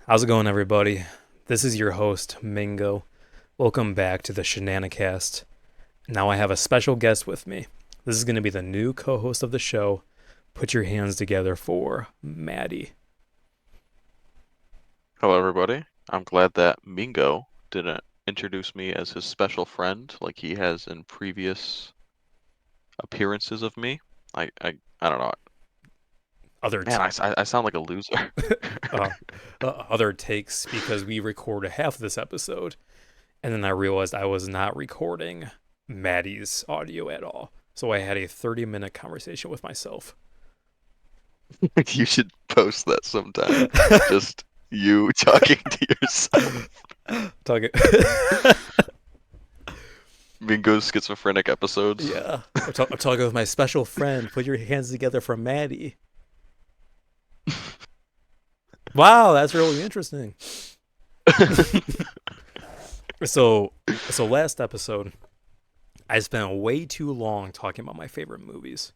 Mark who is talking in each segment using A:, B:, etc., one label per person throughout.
A: How's it going, everybody? This is your host, Mingo. Welcome back to the Shenanacast. Now I have a special guest with me. This is going to be the new co host of the show. Put your hands together for Maddie.
B: Hello, everybody. I'm glad that Mingo didn't introduce me as his special friend like he has in previous appearances of me. I don't know.
A: Other,
B: Man,
A: t-
B: I sound like a loser.
A: uh, other takes because we recorded half of this episode, and then I realized I was not recording Maddie's audio at all. So I had a 30-minute conversation with myself.
B: You should post that sometime. Just you talking to yourself.
A: Talking,
B: Mingo's schizophrenic episodes.
A: yeah, I'm talking with my special friend. Put your hands together for Maddie. Wow, that's really interesting. So, so last episode, I spent way too long talking about my favorite movies.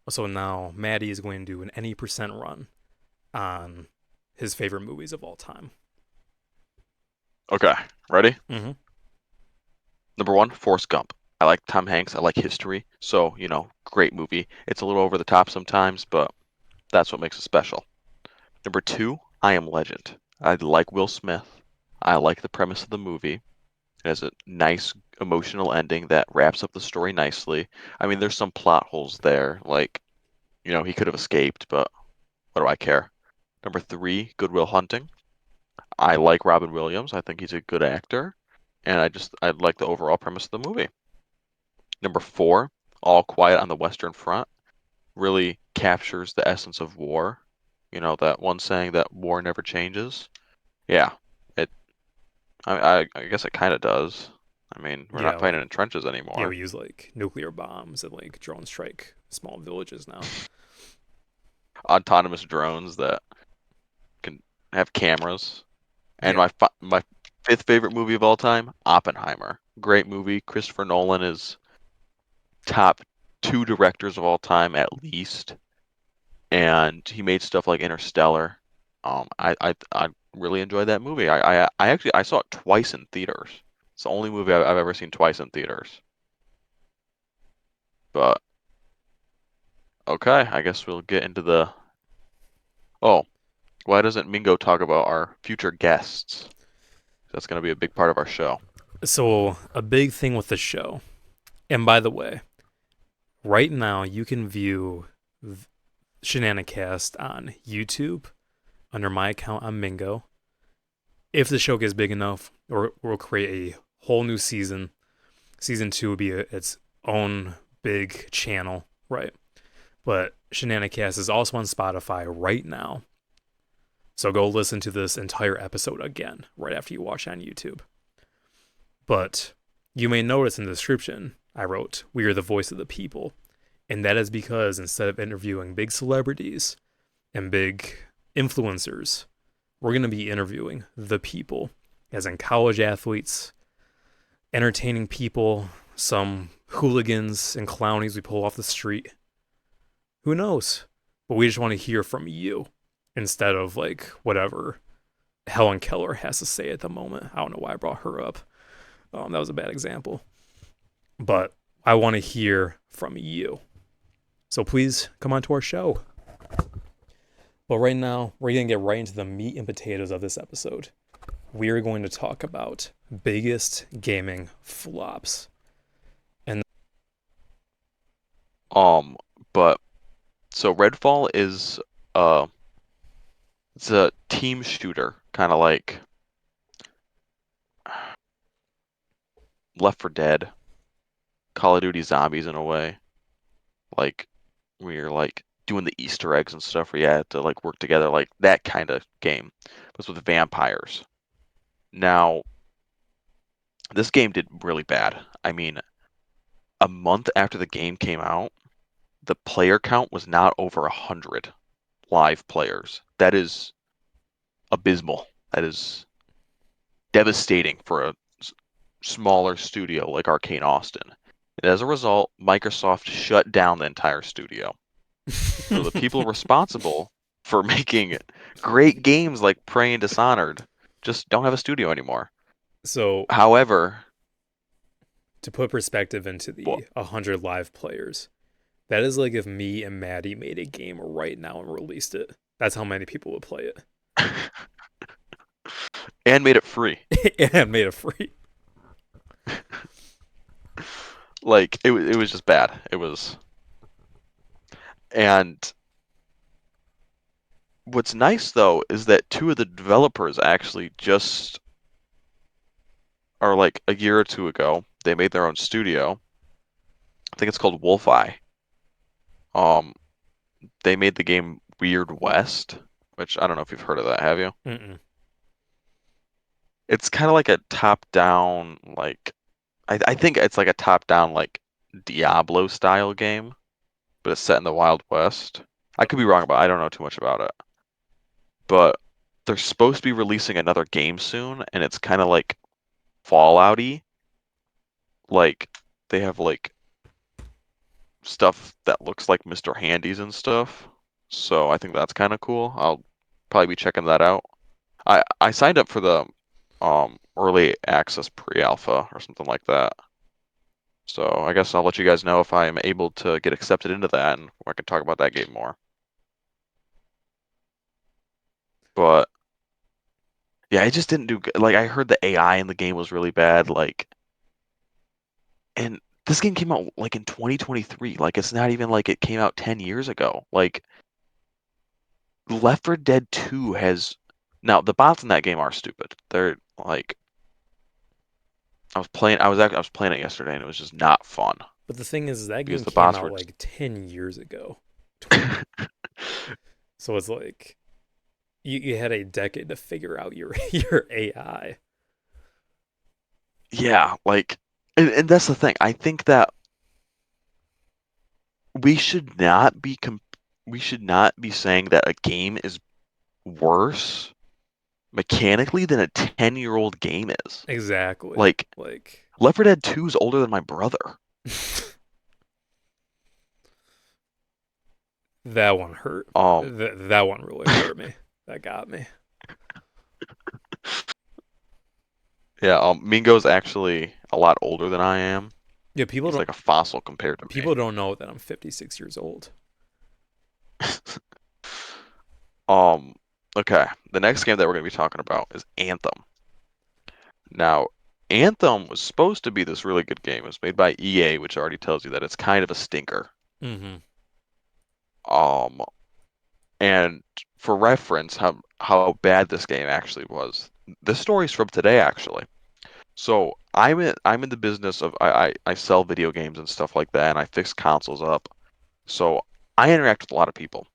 A: So now Maddie is going to do an any percent run on his favorite movies of all time.
B: Okay, ready?
A: Mm-hmm.
B: Number one, Forrest Gump. I like Tom Hanks. I like history. So, great movie. It's a little over the top sometimes, but that's what makes it special. Number two, I Am Legend. I like Will Smith. I like the premise of the movie. It has a nice emotional ending that wraps up the story nicely. I mean, there's some plot holes there, like, he could have escaped, but what do I care? Number three, Good Will Hunting. I like Robin Williams. I think he's a good actor, and I like the overall premise of the movie. Number four, All Quiet on the Western Front really captures the essence of war. You know, that one saying that war never changes. Yeah, it. I guess it kind of does. I mean, we're
A: Yeah,
B: not fighting
A: like
B: in trenches
A: we
B: anymore.
A: use like nuclear bombs and like drone strike small villages now.
B: Autonomous drones that can have cameras. And
A: Yeah,
B: my fifth favorite movie of all time, Oppenheimer. Great movie. Christopher Nolan is top two directors of all time at least, and he made stuff like Interstellar. I really enjoyed that movie. I actually I saw it twice in theaters. It's the only movie I've ever seen twice in theaters. But okay, I guess we'll get into the. Oh, why doesn't Mingo talk about our future guests? That's going to be a big part of our show.
A: so a big thing with the show, and by the way, right now you can view Shenanacast on YouTube under my account on Mingo. If the show gets big enough, or we'll create a whole new season. Season two will be its own big channel, right? But Shenanacast is also on Spotify right now. So go listen to this entire episode again right after you watch it on YouTube. But you may notice in the description, I wrote, "We are the voice of the people." And that is because instead of interviewing big celebrities and big influencers, we're going to be interviewing the people, as in college athletes, entertaining people, some hooligans and clownies we pull off the street. Who knows? But we just want to hear from you instead of like whatever Helen Keller has to say at the moment. I don't know why I brought her up. That was a bad example. But I want to hear from you. So please come on to our show. But right now, we're going to get right into the meat and potatoes of this episode. We are going to talk about biggest gaming flops. And
B: Um, but so Redfall is uh it's a team shooter, kind of like Left 4 Dead, Call of Duty Zombies in a way. Like where you're like doing the Easter eggs and stuff where you have to like work together, like that kind of game. But it's with vampires. Now, this game did really bad. I mean, a month after the game came out, the player count was not over 100 live players. That is abysmal. That is devastating for a smaller studio like Arcane Austin. And as a result, Microsoft shut down the entire studio. So the people responsible for making great games like Prey and Dishonored just don't have a studio anymore.
A: So
B: However,
A: to put perspective into
B: well,
A: the 100 live players, that is like if me and Maddie made a game right now and released it. That's how many people would play
B: and made it free.
A: it and made it free.
B: Like it was just bad. It was, and what's nice though is that two of the developers actually just are like a year or two ago, they made their own studio. I think it's called Wolfeye. Um, they made the game Weird West, which I don't know if you've heard of that, have you?
A: Mm-mm.
B: It's kind of like a top-down, like I think it's like a top-down like Diablo style game, but it's set in the Wild West. I could be wrong about, I don't know too much about it. But they're supposed to be releasing another game soon, and it's kind of like Fallout-y. Like they have like stuff that looks like Mr. Handy's and stuff. So I think that's kind of cool. I'll probably be checking that out. I signed up for the early access pre-alpha or something like that. So I guess I'll let you guys know if I am able to get accepted into that, and I can talk about that game more. But yeah, it just didn't do good. Like I heard the AI in the game was really bad. Like, and this game came out like in 2023. Like it's not even like it came out 10 years ago. Like Left 4 Dead 2 has now the bots in that game are stupid. They're like I was playing it yesterday and it was just not fun
A: But the thing is, that
B: because
A: game
B: the
A: came
B: bots
A: out
B: were
A: like 10 years ago.
B: just
A: So it's like you had a decade to figure out your your AI.
B: yeah, like and that's the thing. I think that we should not be we should not be saying that a game is worse mechanically than a 10-year-old game is.
A: Exactly.
B: Like
A: Like
B: Left 4 Dead 2 is older than my brother.
A: that one hurt.
B: Um,
A: That one really hurt me. That got me.
B: yeah, Mingo's actually a lot older than I am.
A: Yeah,
B: He's like a fossil compared to
A: people don't know that I'm 56 years old.
B: me. Um, okay. The next game that we're going to be talking about is Anthem. Now, Anthem was supposed to be this really good game. It was made by EA, which already tells you that it's kind of a stinker.
A: Mm-hmm.
B: Um, and for reference, how bad this game actually was. This story's from today, actually. So I'm in the business of I sell video games and stuff like that, and I fix consoles up. So I interact with a lot of people.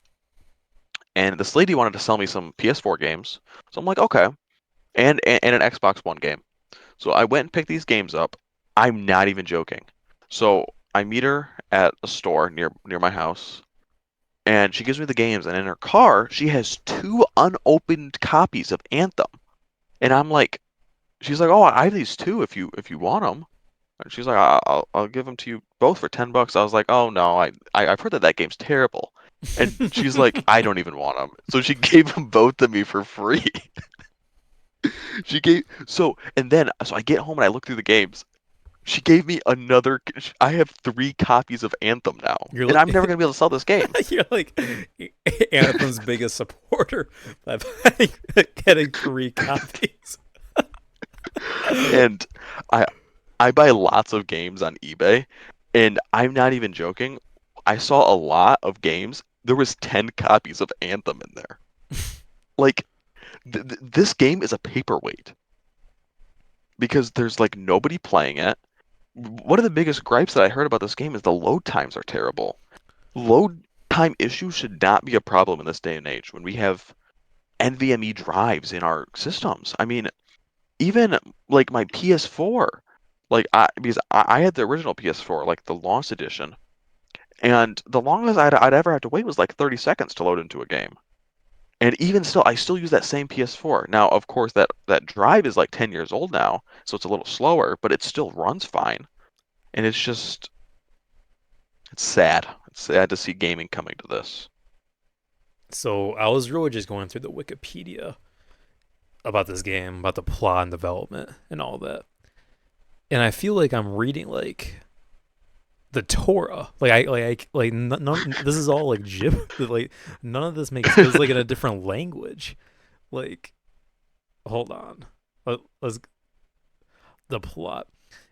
B: And this lady wanted to sell me some PS4 games. So I'm like, okay. And an Xbox One game. So I went and picked these games up. I'm not even joking. So I meet her at a store near my house, and she gives me the games, and in her car, she has two unopened copies of Anthem. And I'm like, she's like, "Oh, I have these too if you want them." And she's like, I'll give them to you both for $10." I was like, "Oh no, I've heard that that game's terrible." And she's like, "I don't even want them." So she gave them both to me for free. She gave and then so I get home and I look through the games. She gave me another. I have three copies of Anthem now,
A: You're
B: and I'm never
A: like
B: gonna be able to sell this game.
A: you're like Anthem's biggest supporter by getting free copies.
B: And I I buy lots of games on eBay, and I'm not even joking. I saw a lot of games. There was 10 copies of Anthem in there. Like this game is a paperweight because there's like nobody playing it. One of the biggest gripes that I heard about this game is the load times are terrible. Load time issues should not be a problem in this day and age when we have NVMe drives in our systems. I mean, even like my PS4, like because I had the original PS4, like the Lost Edition, and the longest I'd ever had to wait was like 30 seconds to load into a game. And even still, I still use that same PS4. Now, of course, that drive is like 10 years old now, so it's a little slower, but it still runs fine. And it's just, it's sad. It's sad to see gaming coming to this.
A: So I was really just going through the Wikipedia about this game, about the plot and development and all that. And I feel like I'm reading like the Torah. None. This is all like jib. Like none of this makes. It's like in a different language. Like hold on. Let's the plot.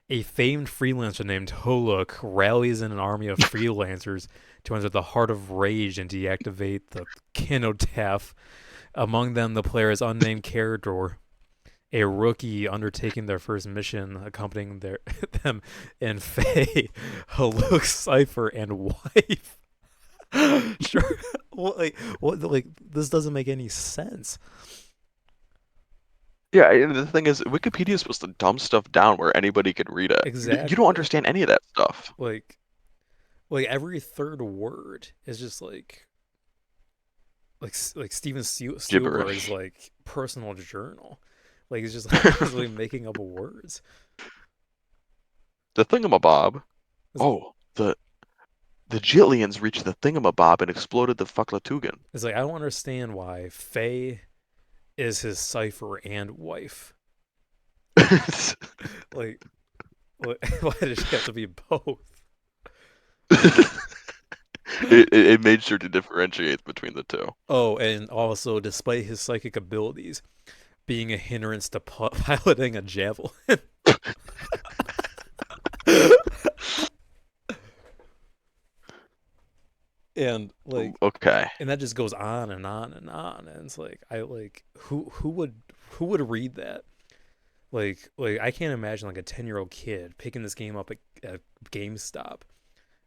A: A famed freelancer named Holuk rallies in an army of freelancers to enter the Heart of Rage and deactivate the Kinotaph. Among them, the player's unnamed character, a rookie undertaking their first mission, accompanying them in Faye, Haluk's cipher, and wife. Sure, like this doesn't make any sense.
B: Yeah, and the thing is, Wikipedia is supposed to dumb stuff down where anybody could read it. You don't
A: Exactly.
B: understand any of that stuff.
A: Like like every third word is just like Steven Spielberg's
B: Gibberish.
A: like personal journal. Like he's just like constantly making up words.
B: The thingamabob.
A: It's,
B: Oh, the Jillians reached the thingamabob and exploded the Fucklatugan.
A: it's like I don't understand why Faye is his cipher and wife. Like, why did she have to be both?
B: It made sure to differentiate between the two.
A: Oh, and also, despite his psychic abilities being a hindrance to piloting a javelin, and like,
B: Okay.
A: and that just goes on and on and on, and it's like, I like who would read that? Like I can't imagine like a 10-year-old kid picking this game up at GameStop,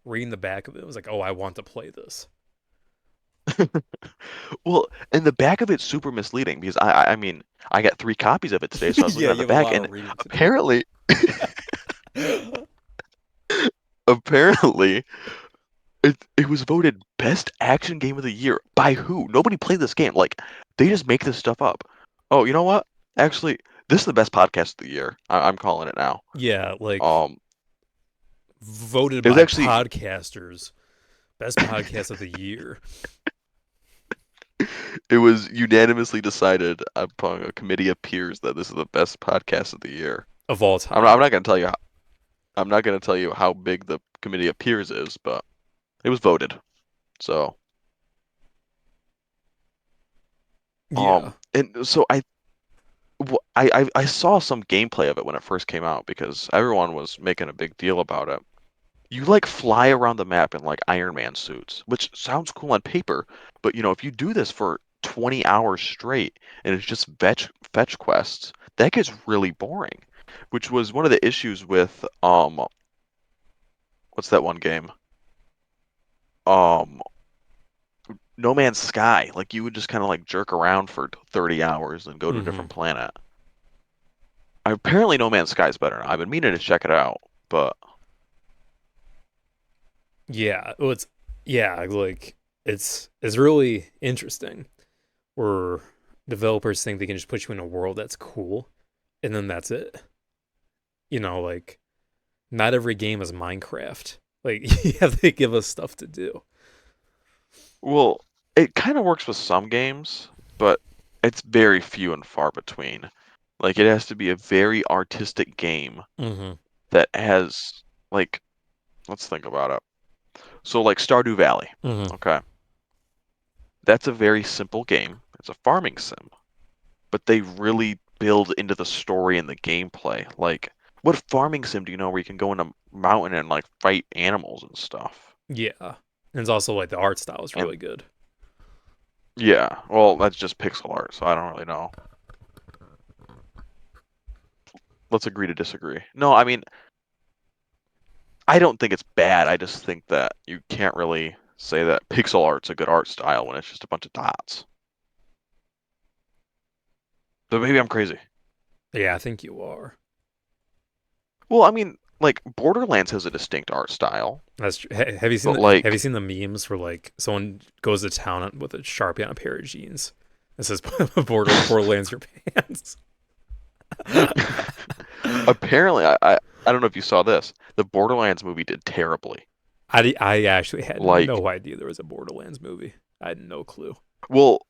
A: reading the back of it. It was like, oh, I want to play this.
B: Well, and the back of it's super misleading because I mean, I got 3 copies of it today, so I was looking
A: Yeah,
B: at
A: you
B: the
A: have a
B: back,
A: lot
B: and
A: of reading to do.
B: apparently, apparently, it was voted best action game of the year by who? Nobody played this game. Like, they just make this stuff up. Oh, you know what? Actually, this is the best podcast of the year. I'm calling it now.
A: Yeah, like
B: Um,
A: voted
B: it was
A: by
B: actually
A: podcasters best podcast of the year
B: it was unanimously decided upon a committee of peers that this is the best podcast of the year.
A: of all
B: I'm
A: time.
B: not gonna tell you I'm not gonna tell you how big the committee of peers is, but it was voted. So,
A: Yeah.
B: and so I saw some gameplay of it when it first came out because everyone was making a big deal about it. You like fly around the map in like Iron Man suits, which sounds cool on paper, but if you do this for 20 hours straight and it's just fetch quests, that gets really boring, which was one of the issues with what's that one game? Um No Man's Sky. Like you would just kind of like jerk around for 30 hours and go to a
A: Mm-hmm.
B: different planet. Apparently No Man's Sky is better now. I've been meaning to check it out, but
A: Yeah. Well, like it's really interesting where developers think they can just put you in a world that's cool and then that's it. Like not every game is Minecraft. Like you have to give us stuff to do.
B: well, it kind of works with some games, but it's very few and far between. Like it has to be a very artistic game
A: Mm-hmm.
B: that has like let's think about it. So like Stardew Valley.
A: Mm-hmm.
B: Okay. That's a very simple game. It's a farming sim, but they really build into the story and the gameplay. Like what farming sim do you know where you can go in a mountain and like fight animals and stuff?
A: Yeah. And it's also like the art style is
B: And
A: really good.
B: yeah, well, that's just pixel art, so I don't really know. Let's agree to disagree. No, I mean, I don't think it's bad. I just think that you can't really say that pixel art's a good art style when it's just a bunch of dots. But maybe I'm crazy.
A: Yeah, I think you are.
B: Well, I mean, like Borderlands has a distinct art style,
A: That's true. Have you seen
B: but
A: the Have you
B: like
A: seen the memes where like someone goes to town with a Sharpie on a pair of jeans? It says Borderlands your pants.
B: apparently I don't know if you saw this. The Borderlands movie did terribly.
A: I actually had
B: Like,
A: no idea there was a Borderlands movie. I had no clue.
B: well,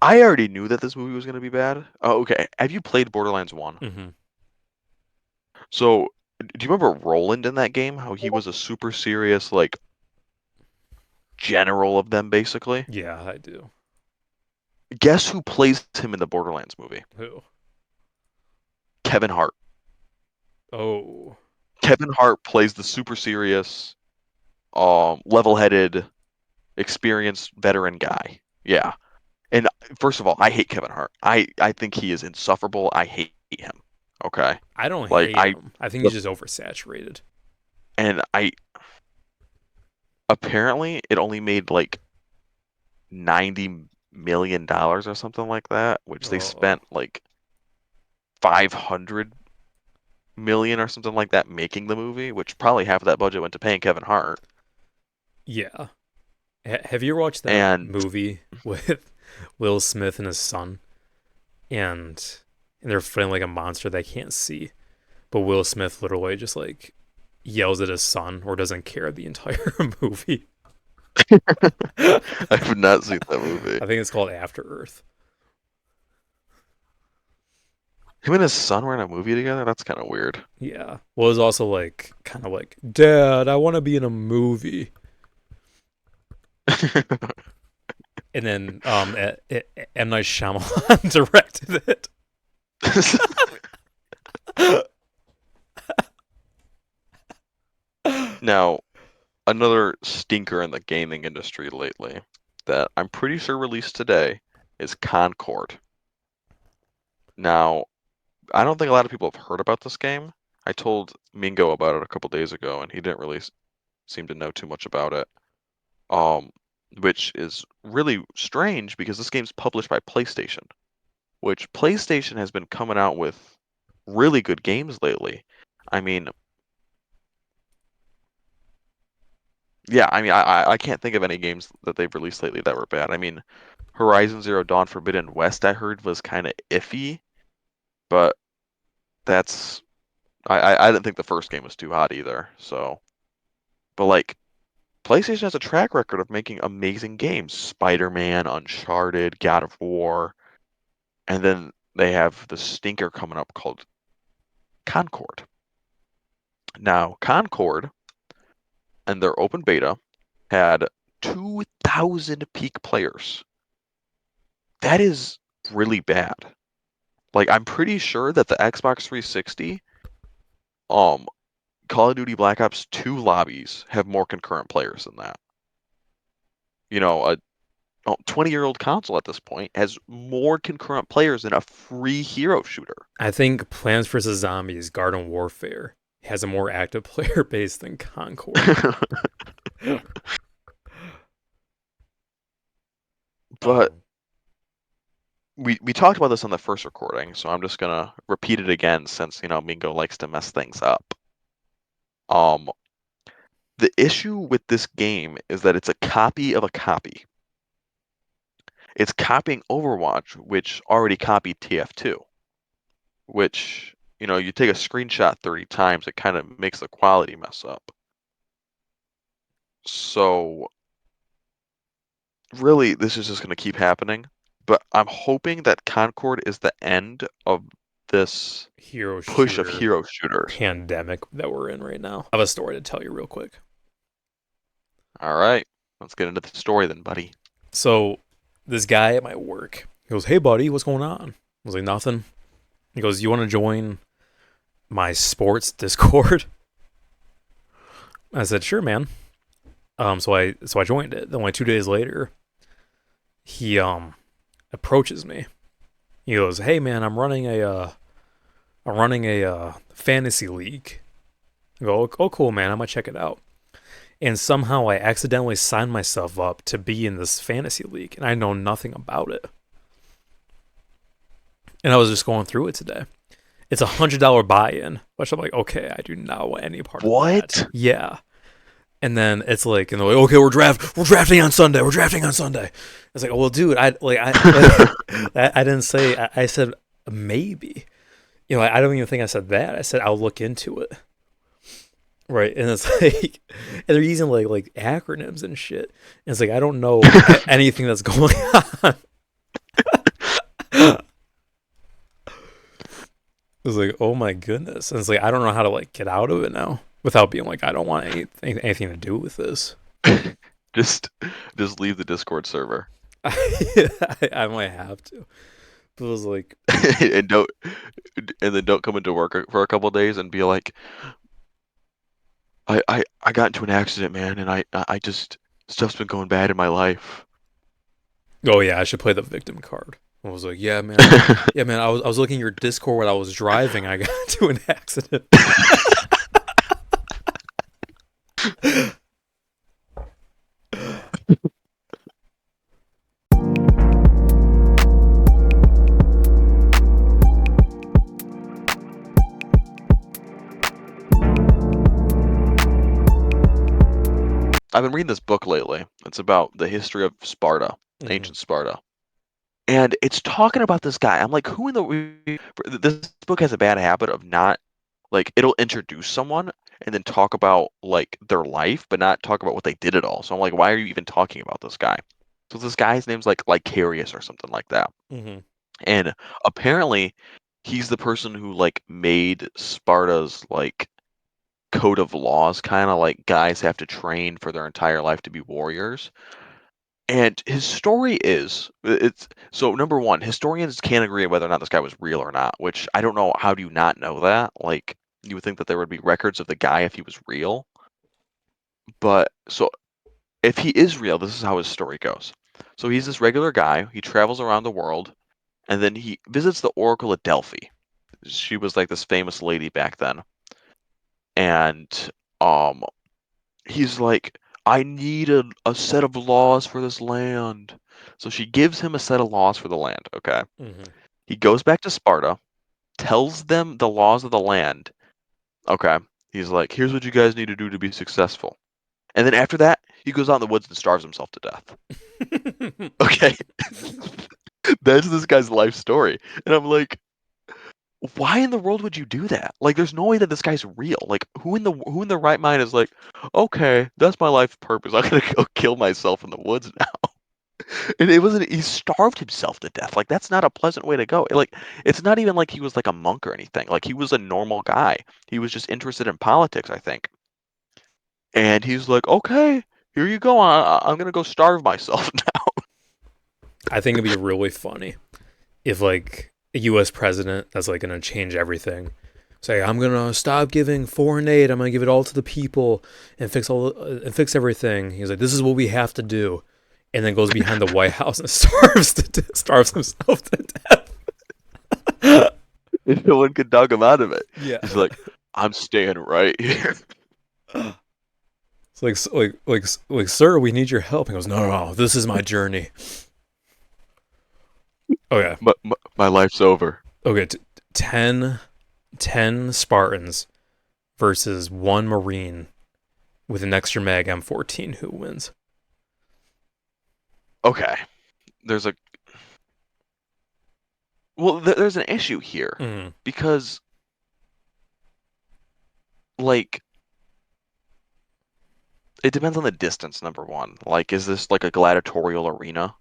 B: I already knew that this movie was going to be bad. Oh, okay. Have you played Borderlands 1?
A: Hmm.
B: So, do you remember Roland in that game? How he was a super serious, like, general of them, basically?
A: Yeah, I do.
B: Guess who plays him in the Borderlands movie?
A: Who?
B: Kevin Hart.
A: Oh,
B: Kevin Hart plays the super serious, level-headed, experienced veteran guy. Yeah. And first of all, I hate Kevin Hart. I think he is insufferable. I hate him. Okay.
A: I don't
B: Like
A: hate
B: I
A: him. I think he's just oversaturated.
B: and I apparently it only made like $90 million or something like that, which they
A: Oh,
B: spent like 500 million or something like that making the movie, which probably half of that budget went to paying Kevin Hart.
A: yeah. Have you ever watched that
B: And
A: movie with Will Smith and his son, and they're fighting like a monster they can't see, but Will Smith literally just like yells at his son or doesn't care the entire movie. I
B: I have not seen that movie.
A: think it's called After Earth.
B: Him and his son were in a movie together? That's kind of weird.
A: Yeah. Well, it's also like kind of like, Dad, I want to be in a movie. And then M Night Shyamalan directed it.
B: Now, another stinker in the gaming industry lately that I'm pretty sure released today is Concord. Now, I don't think a lot of people have heard about this game. I told Mingo about it a couple days ago, and he didn't really seem to know too much about it. Um, which is really strange because this game's published by PlayStation, which PlayStation has been coming out with really good games lately. I mean, yeah, I mean, I can't think of any games that they've released lately that were bad. I mean, Horizon Zero Dawn Forbidden West, I heard was kind of iffy, but that's I didn't think the first game was too hot either. So, but like PlayStation has a track record of making amazing games: Spider-Man, Uncharted, God of War, and then they have the stinker coming up called Concord. Now, Concord and their open beta had 2,000 peak players. That is really bad. Like I'm pretty sure that the Xbox 360, um, Call of Duty Black Ops 2 lobbies have more concurrent players than that. You know, a 20-year-old console at this point has more concurrent players than a free hero shooter.
A: I think Plants vs. Zombies Garden Warfare has a more active player base than Concord.
B: But
A: um,
B: we talked about this on the first recording, so I'm just gonna repeat it again since, Mingo likes to mess things up. Um, the issue with this game is that it's a copy of a copy. It's copying Overwatch, which already copied TF2, which, you take a screenshot 30 times, it kind of makes the quality mess up. So really, this is just going to keep happening. But I'm hoping that Concord is the end of this
A: hero
B: push of
A: shooter
B: hero shooters.
A: pandemic that we're in right now. I have a story to tell you real quick.
B: All right, let's get into the story then, buddy.
A: So, this guy at my work, he goes, "Hey, buddy, what's going on?" I was like, "Nothing." He goes, "You want to join my sports Discord?" I said, "Sure, man." So I joined it. Then like 2 days later, he approaches me. He goes, "Hey, man, I'm running a fantasy league." I go, "Oh, cool, man. I might check it out." And somehow I accidentally signed myself up to be in this fantasy league, and I know nothing about it. And I was just going through it today. It's $100 buy-in, which I'm like, okay, I do not want any part of that.
B: What?
A: Yeah. And then it's like, and they're like, okay, we're drafting on Sunday. We're drafting on Sunday. It's like, oh, well, dude, I didn't say. I said maybe. I don't even think I said that. I said I'll look into it. right, and it's like, and they're using like acronyms and shit. And it's like I don't know anything that's going on. It's like, oh my goodness. And it's like I don't know how to like get out of it now without being like I don't want anything to do with this.
B: just just leave the Discord server.
A: I might have to. But it was like,
B: and don't and then don't come into work for a couple of days and be like, I got into an accident, man, and I just stuff's been going bad in my life.
A: oh yeah, I should play the victim card. I was like, yeah, man. I was looking at your Discord when I was driving. I got into an accident.
B: I've been reading this book lately. It's about the history of Sparta,
A: Hmm.
B: ancient Sparta. And it's talking about this guy. I'm like, who in the this book has a bad habit of not like it'll introduce someone and then talk about like their life, but not talk about what they did at all. So I'm like, why are you even talking about this guy? So this guy's name's like Lycarius or something like that.
A: Hmm.
B: And apparently he's the person who like made Sparta's like code of laws, kind of like guys have to train for their entire life to be warriors. And his story is it's so number one, historians can't agree on whether or not this guy was real or not, which I don't know how do you not know that? Like you would think that there would be records of the guy if he was real. But so if he is real, this is how his story goes. So he's this regular guy, he travels around the world, and then he visits the Oracle at Delphi. She was like this famous lady back then. And um he's like, I need a set of laws for this land. So she gives him a set of laws for the land, okay?
A: Hmm.
B: He goes back to Sparta, tells them the laws of the land, okay? He's like, here's what you guys need to do to be successful. And then after that, he goes out in the woods and starves himself to death. Okay? That's this guy's life story. And I'm like, why in the world would you do that? Like, there's no way that this guy's real. Like, who in the right mind is like, okay, that's my life purpose. I'm gonna go kill myself in the woods now. And it wasn't. He starved himself to death. Like, that's not a pleasant way to go. Like, it's not even like he was like a monk or anything. Like, he was a normal guy. He was just interested in politics, I think. And he's like, okay, here you go. I'm gonna go starve myself now.
A: I think it'd be really funny if like a U.S. president that's like gonna change everything. Say I'm gonna stop giving foreign aid. I'm gonna give it all to the people and fix everything. He's like, this is what we have to do, and then goes behind the White House and starves himself to death.
B: And no one could dog him out of it.
A: Yeah.
B: He's like, I'm staying right here.
A: It's like, sir, we need your help. He goes, no, no, no, this is my journey. Okay,
B: My life's over.
A: okay, 10, 10 Spartans versus one Marine with an extra mag M14. Who wins?
B: Okay, there's a there's an issue here
A: Mm,
B: because like it depends on the distance, number one. Like, is this like a gladiatorial arena?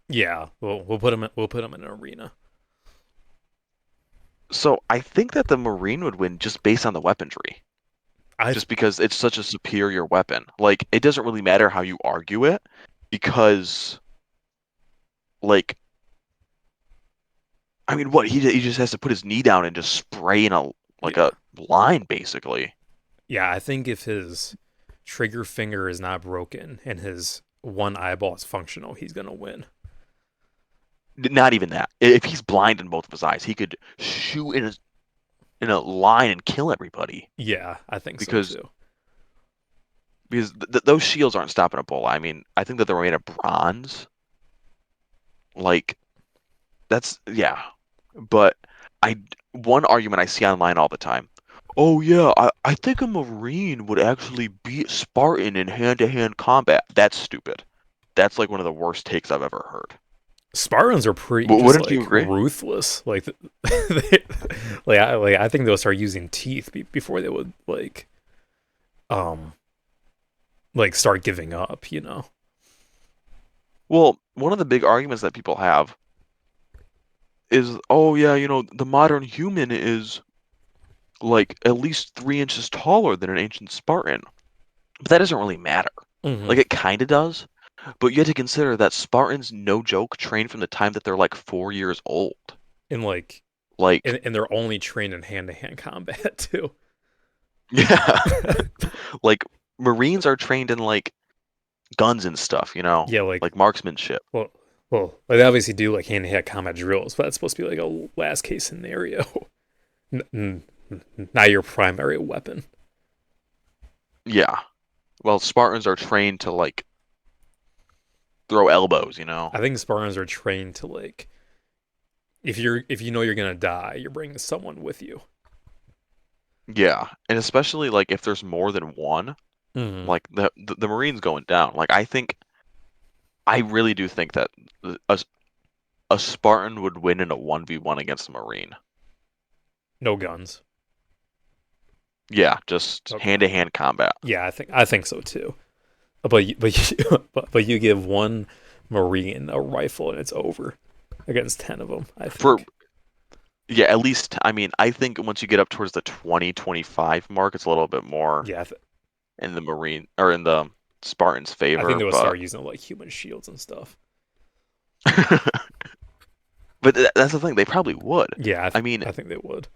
A: yeah, we'll put him in an arena.
B: So I think that the Marine would win just based on the weaponry,
A: I
B: just because it's such a superior weapon. Like, it doesn't really matter how you argue it, because like I mean, what he just has to put his knee down and just spray in a like
A: yeah,
B: a line, basically.
A: yeah. I think if his trigger finger is not broken and his one eyeball is functional, he's gonna win.
B: Not even that. If he's blind in both of his eyes, he could shoot in a line and kill everybody
A: Yeah, I think so
B: because
A: too.
B: those shields aren't stopping a bullet. I mean, I think that they're made of bronze. Like that's yeah. But I one argument I see online all the time. Oh yeah, I think a Marine would actually beat Spartan in hand-to-hand combat. That's stupid. That's like one of the worst takes I've ever heard.
A: Spartans are pretty just
B: Wouldn't you
A: like
B: agree?
A: ruthless. Like, they, like I think they'll start using teeth before they would like um like start giving up,
B: Well, one of the big arguments that people have is, oh yeah, the modern human is like at least 3 inches taller than an ancient Spartan. But that doesn't really matter.
A: Hmm.
B: Like it kind of does, but you have to consider that Spartans, no joke, train from the time that they're like 4 years old.
A: And like
B: Like,
A: and they're only trained in hand-to-hand combat too.
B: yeah, like Marines are trained in like guns and stuff,
A: Yeah, like
B: like marksmanship.
A: well, like they obviously do like hand-to-hand combat drills, but that's supposed to be like a last case scenario, not your primary weapon.
B: Yeah. Well, Spartans are trained to like throw elbows,
A: I think Spartans are trained to like if you know you're gonna die, you're bringing someone with you.
B: Yeah, and especially like if there's more than one,
A: Hmm.
B: like the Marines going down. Like I really do think that a, a Spartan would win in a 1v1 against a Marine.
A: No guns.
B: Yeah, just
A: Okay.
B: hand-to-hand combat.
A: Yeah, I think so too. But you give one Marine a rifle and it's over against 10 of them. I
B: For
A: think.
B: Yeah, at least I mean, I think once you get up towards the 20-25 mark, it's a little bit more
A: Yeah,
B: in the Marine or in the Spartans'
A: I think
B: favor,
A: they would
B: but
A: start using like human shields and stuff.
B: but that's the thing, they probably would.
A: Yeah,
B: I mean,
A: I think they would.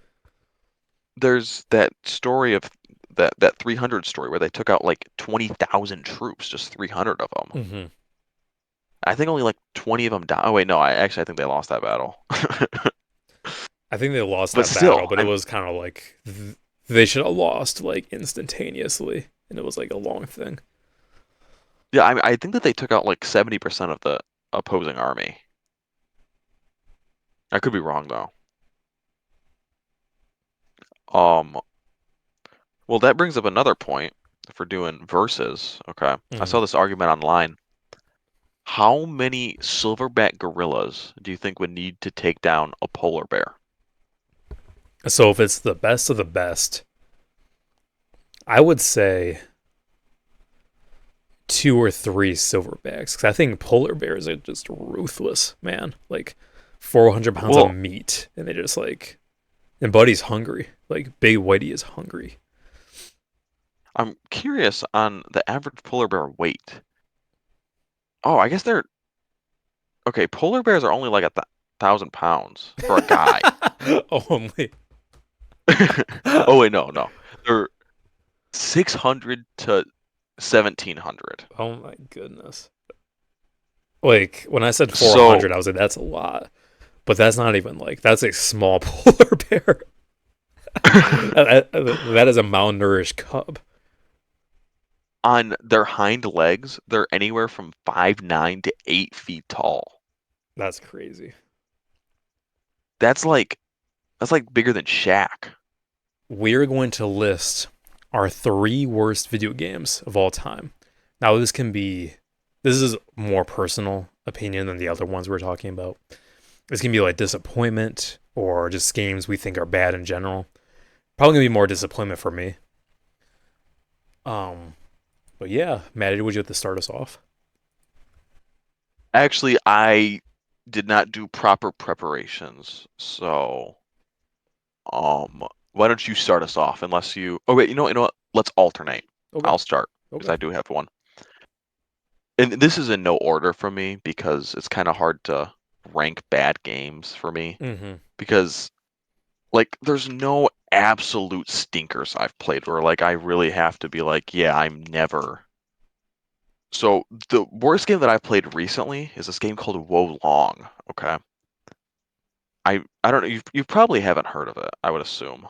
B: there's that story of that 300 story where they took out like 20,000 troops, just 300 of them.
A: Hmm.
B: I think only like 20 of them died. Oh wait, no, I think they lost that battle.
A: I think they lost
B: But
A: that battle,
B: still,
A: but it was kind of like they should have lost like instantaneously, and it was like a long thing.
B: yeah, I think that they took out like 70% of the opposing army. I could be wrong though. Um, Well, that brings up another point if we're doing verses. Okay. I
A: Hmm.
B: saw this argument online. How many silverback gorillas do you think would need to take down a polar bear?
A: So if it's the best of the best, I would say two or three silverbacks because I think polar bears are just ruthless, man. Like 400 pounds of
B: Well,
A: meat, and they just like, and Buddy's hungry. Like Big Whitey is hungry.
B: I'm curious on the average polar bear weight. Oh, I guess they're okay. Polar bears are only like 1,000 pounds for a guy.
A: Only.
B: Oh wait, no, no. They're 600 to 1,700.
A: Oh my goodness. Like when I said
B: So
A: 400, I was like, that's a lot. But that's not even like that's a small polar bear. That is a malnourished cub.
B: on their hind legs, they're anywhere from 5'9" to 8 feet tall.
A: That's crazy.
B: That's like that's like bigger than Shaq.
A: We're going to list our three worst video games of all time. Now, this is more personal opinion than the other ones we're talking about. This can be like disappointment or just games we think are bad in general. Probably gonna be more disappointment for me. Um, but yeah, Maddie, would you have to start us off?
B: Actually, I did not do proper preparations, so why don't you start us off? Unless you, oh wait, you know what? Let's alternate.
A: Okay,
B: I'll start because
A: okay.
B: I do have one, and this is in no order for me because it's kind of hard to rank bad games for me
A: Mm-hmm.
B: because like there's no absolute stinkers I've played where like I really have to be like, yeah, I'm never. So the worst game that I've played recently is this game called Wo Long. Okay, I don't know. You probably haven't heard of it. I would assume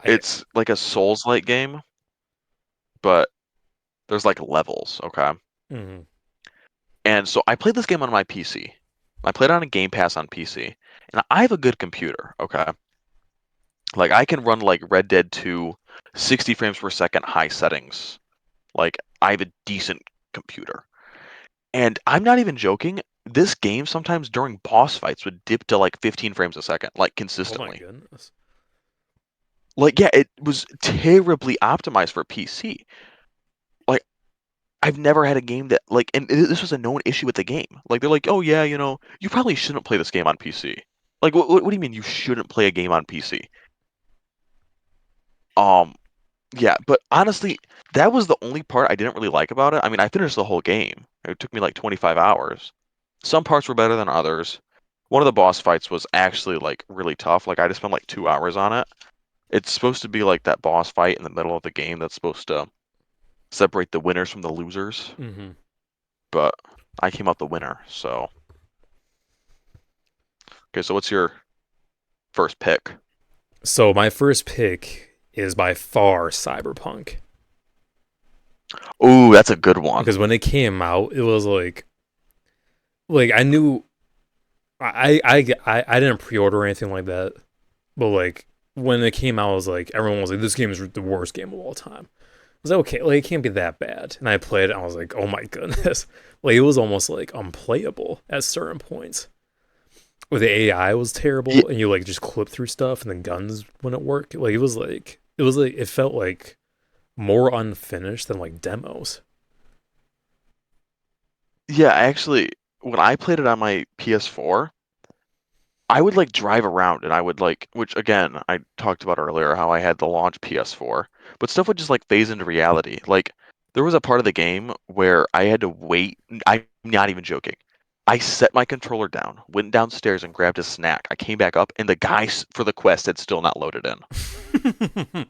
A: I
B: it's like a Souls-like game, but there's like levels. Okay,
A: mm-hmm.
B: and so I played this game on my PC. I played it on a Game Pass on PC, and I have a good computer. Okay, like I can run like Red Dead 2, 60 frames per second high settings. Like I have a decent computer. And I'm not even joking. This game sometimes during boss fights would dip to like 15 frames a second, like
A: Oh my
B: consistently.
A: goodness.
B: Like, yeah, it was terribly optimized for PC. Like, I've never had a game that like, and this was a known issue with the game. Like, they're like, oh yeah, you probably shouldn't play this game on PC. Like, what do you mean you shouldn't play a game on PC? Um, yeah, but honestly, that was the only part I didn't really like about it. I mean, I finished the whole game. It took me like 25 hours. Some parts were better than others. One of the boss fights was actually like really tough. Like, I just spent like 2 hours on it. It's supposed to be like that boss fight in the middle of the game that's supposed to separate the winners from the losers,
A: Hmm.
B: but I came out the winner. So, okay, so what's your first pick?
A: So my first pick is by far Cyberpunk
B: Ooh, that's a good one.
A: because when it came out, it was like I knew I didn't pre-order or anything like that, but like when it came out, I was like everyone was like this game is the worst game of all time. I was like, okay, like it can't be that bad, and I played it, and I was like, oh my goodness, like it was almost like unplayable at certain points. Where the AI was
B: Yeah,
A: terrible, and you like just clip through stuff, and the guns wouldn't work. Like it felt like more unfinished than like demos.
B: yeah, actually, when I played it on my PS4, I would like drive around and I would like, which again, I talked about earlier how I had the launch PS4, but stuff would just like phase into reality. Like, there was a part of the game where I had to wait. I'm not even joking. I set my controller down, went downstairs and grabbed a snack. I came back up and the guy for the quest had still not loaded in.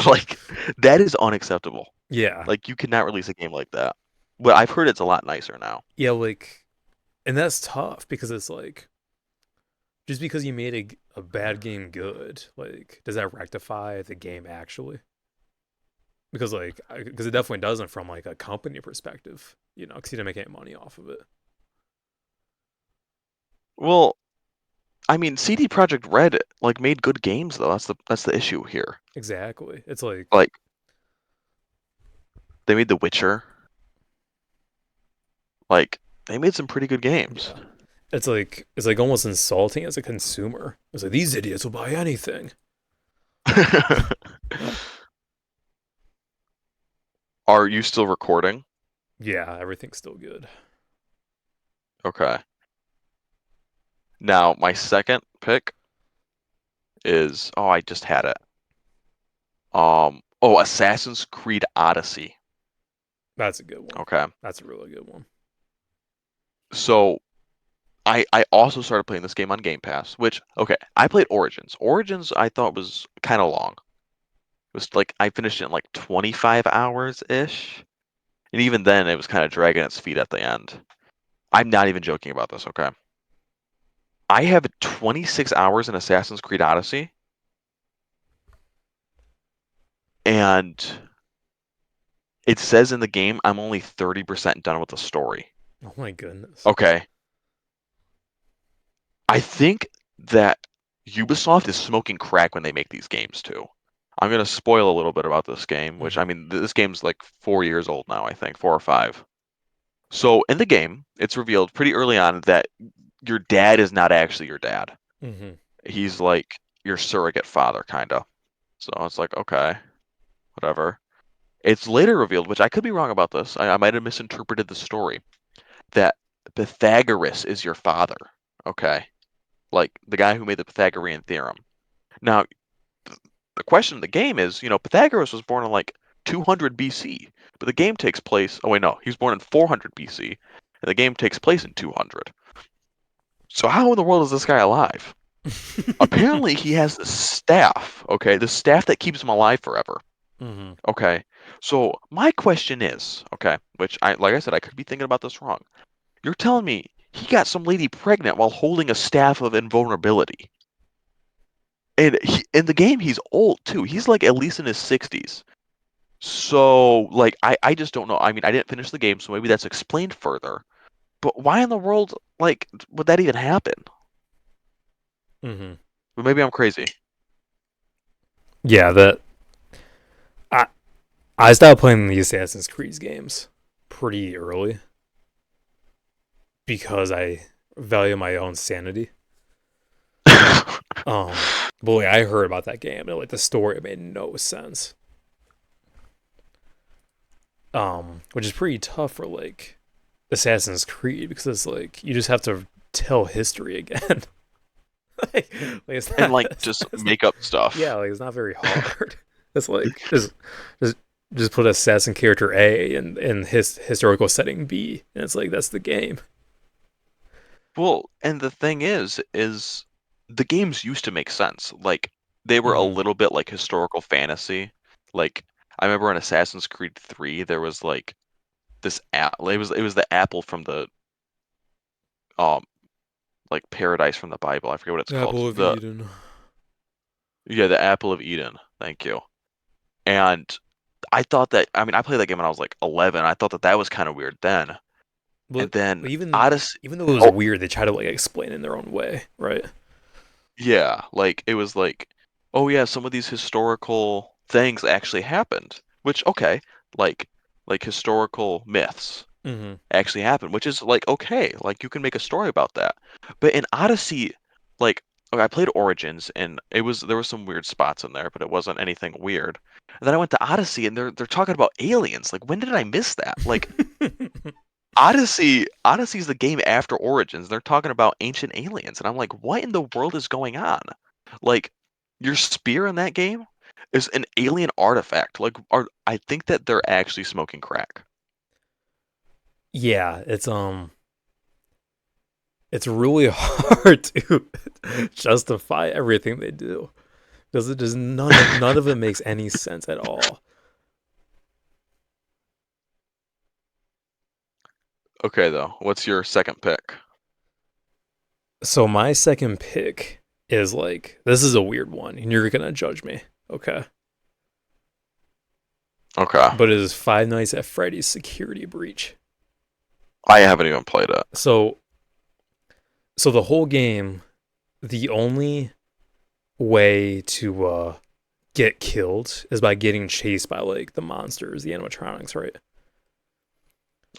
B: Like, that is unacceptable.
A: Yeah,
B: Like, you cannot release a game like that. But I've heard it's a lot nicer now.
A: yeah, like, and that's tough because it's like just because you made a bad game good, like, does that rectify the game actually? Because like, because it definitely doesn't from like a company perspective, because you didn't make any money off of it.
B: Well, I mean, CD Projekt Red like made good games though. That's the issue here.
A: Exactly. It's like,
B: Like, they made The Witcher. Like, they made some pretty good games.
A: yeah, it's like almost insulting as a consumer. It's like these idiots will buy anything.
B: Are you still recording?
A: Yeah, everything's still good.
B: Okay. Now, my second pick is, oh, I just had it. Oh, Assassin's Creed Odyssey.
A: That's a good one.
B: Okay.
A: That's a really good one.
B: So, I also started playing this game on Game Pass, which, okay, I played Origins. Origins I thought was kind of long. It was like I finished it in like 25 hours ish. And even then it was kind of dragging its feet at the end. I'm not even joking about this, okay? I have 26 hours in Assassin's Creed Odyssey, and it says in the game I'm only 30% done with the story.
A: Oh my goodness.
B: Okay. I think that Ubisoft is smoking crack when they make these games too. I'm gonna spoil a little bit about this game, which I
A: Hmm.
B: mean, this game's like 4 years old now, I think, 4 or 5. So in the game, it's revealed pretty early on that your dad is not actually your dad.
A: Hmm.
B: He's like your surrogate father, kinda. So it's like, okay, whatever. It's later revealed, which I could be wrong about this. I might have misinterpreted the story, that Pythagoras is your father. Okay, like the guy who made the Pythagorean theorem. Now, the question of the game is, Pythagoras was born in like 200 BC, but the game takes place. Oh wait, no, he was born in 400 BC, and the game takes place in 200. So how in the world is this guy alive? Apparently, he has the staff. Okay, the staff that keeps him alive forever.
A: Hmm.
B: Okay, so my question is, okay, which like I said, I could be thinking about this wrong. You're telling me he got some lady pregnant while holding a staff of invulnerability. And in the game, he's old too. He's like at least in his 60s. So, like, I just don't know. I mean, I didn't finish the game, so maybe that's explained further. But why in the world, like, would that even happen?
A: Hmm.
B: But maybe I'm crazy.
A: Yeah, that I I stopped playing the Assassin's Creed games pretty early because I value my own sanity. Boy, I heard about that game and like the story made no sense. Which is pretty tough for like Assassin's Creed because it's like you just have to tell history again. like it's
B: And
A: not,
B: like just
A: it's not,
B: make up
A: yeah,
B: stuff.
A: like it's not very hard. It's like just just put assassin character A in his historical setting B, and it's like that's the game.
B: Well, and the thing is the games used to make sense. Like they were a
A: Mm-hmm.
B: little bit like historical fantasy. Like I remember in Assassin's Creed 3 there was like this it was the apple from the um like paradise from the Bible. I forget what it's called.
A: Apple of
B: The
A: Eden.
B: Yeah, the apple of Eden. Thank you. And I thought that I mean I played that game when I was like 11. I thought that that was kind of weird then. And
A: But
B: then
A: even
B: Odyssey.
A: even though it was
B: Oh,
A: weird, they try to like explain it in their own way, right?
B: yeah, like it was like, oh yeah, some of these historical things actually happened. Which okay, like like historical myths
A: Mm-hmm.
B: actually happened, which is like okay, like you can make a story about that. But in Odyssey, like okay, I played Origins and there were some weird spots in there, but it wasn't anything weird. And then I went to Odyssey and they're talking about aliens. Like when did I miss that? Like Odyssey's the game after Origins. They're talking about ancient aliens, and I'm like, what in the world is going on? Like, your spear in that game is an alien artifact. Like, I think that they're actually smoking crack.
A: Yeah, it's really hard to justify everything they do because it just none of it makes any sense at all.
B: Okay, though, what's your second pick?
A: So my second pick is like this is a weird one, and you're gonna judge me, okay?
B: Okay,
A: But it is Five Nights at Freddy's Security Breach.
B: I haven't even played it.
A: So the whole game, the only way to get killed is by getting chased by like the monsters, the animatronics, right?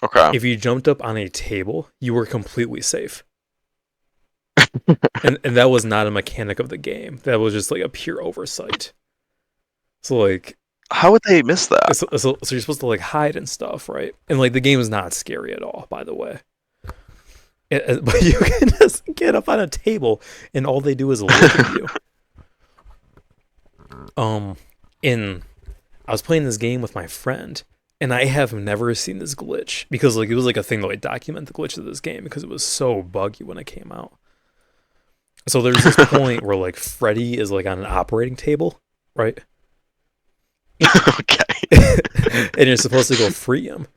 B: Okay,
A: If you jumped up on a table, you were completely safe. And that was not a mechanic of the game. That was just like a pure oversight. So like
B: how would they miss that?
A: so you're supposed to like hide and stuff, right? And like the game is not scary at all, by the way. But you can just get up on a table and all they do is look at you. Um in I was playing this game with my friend and I have never seen this glitch because like it was like a thing to like document the glitch of this game because it was so buggy when it came out. So there's this point where like Freddy is like on an operating table, right?
B: Okay,
A: And you're supposed to go free him.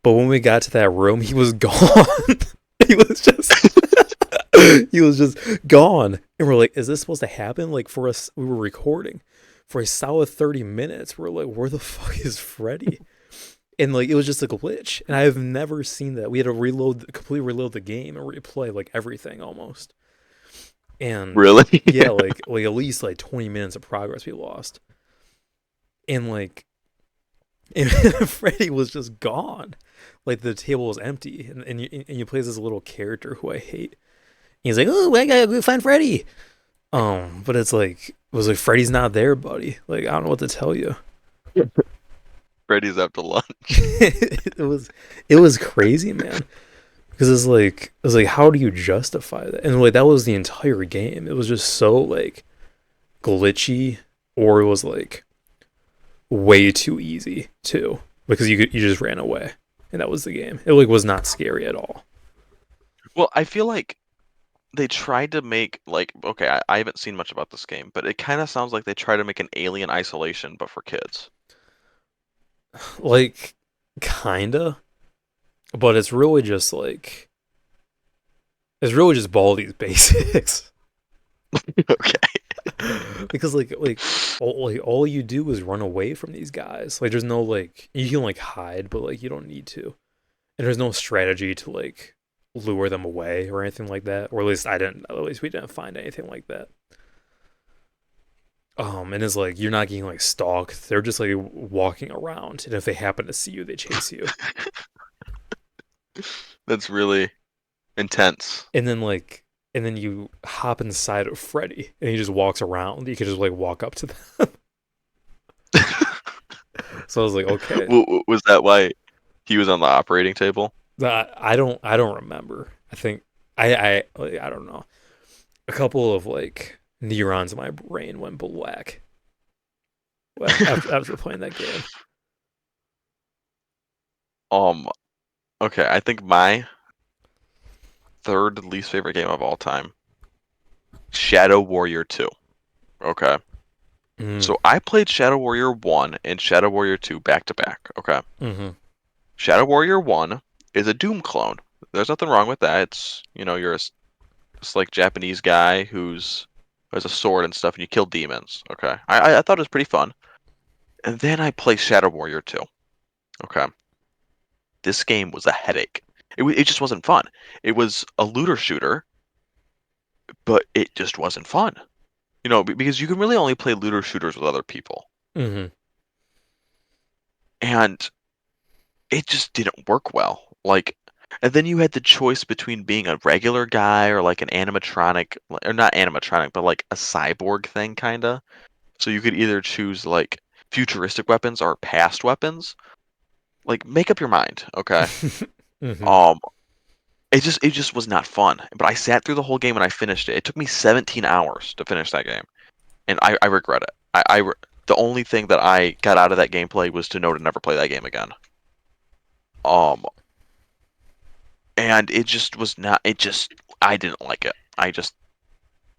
A: But when we got to that room, he was gone. he was just he was just gone. And we're like, is this supposed to happen? Like for us, we were recording for a solid 30 minutes. We're like, where the fuck is Freddy? And like it was just a glitch. And I have never seen that. We had to completely reload the game and replay like everything almost. And
B: really?
A: yeah, like at least like 20 minutes of progress we lost. And like and Freddy was just gone. Like the table was empty, and you play as this little character who I hate. He's like, "Oh, I gotta go find Freddy." But it's like it was like Freddy's not there, buddy. Like I don't know what to tell you.
B: Freddy's after lunch.
A: It was crazy, man. Because it's like how do you justify that? And like that was the entire game. It was just so like glitchy, or it was like way too easy too because you just ran away and that was the game. It like was not scary at all.
B: Well, I feel like they tried to make like okay, I haven't seen much about this game, but it kind of sounds like they try to make an Alien Isolation, but for kids.
A: Like kinda, but it's really just Baldi's basics.
B: Okay.
A: Because all you do is run away from these guys. Like there's no like you can like hide, but like you don't need to. And there's no strategy to like lure them away or anything like that. Or at least I didn't. At least we didn't find anything like that. And it's like you're not getting like stalked. They're just like walking around, and if they happen to see you, they chase you.
B: That's really intense.
A: And then like and then you hop inside of Freddy, and he just walks around. You could just like walk up to them. So I was like, okay,
B: Was that why he was on the operating table?
A: I don't remember. I think I don't know. A couple of like neurons in my brain went black after playing that game.
B: Um, okay, I think my third least favorite game of all time, Shadow Warrior 2. Okay.
A: Mm,
B: So I played Shadow Warrior 1 and Shadow Warrior 2 back to back. Okay.
A: mm-hmm.
B: Shadow Warrior 1 is a Doom clone. There's nothing wrong with that. It's, you're this like Japanese guy who's has a sword and stuff and you kill demons. Okay. I thought it was pretty fun. And then I play Shadow Warrior 2. Okay. This game was a headache. It just wasn't fun. It was a looter shooter, but it just wasn't fun. Because you can really only play looter shooters with other people.
A: Mm-hmm.
B: And it just didn't work well. Like, and then you had the choice between being a regular guy or like an animatronic, or not animatronic, but like a cyborg thing, kinda. So you could either choose like futuristic weapons or past weapons. Like, make up your mind, okay?
A: Mm-hmm.
B: Um, it just was not fun. But I sat through the whole game and I finished it. It took me 17 hours to finish that game, and I regret it. The only thing that I got out of that gameplay was to know to never play that game again. Um, and it just was not. I didn't like it.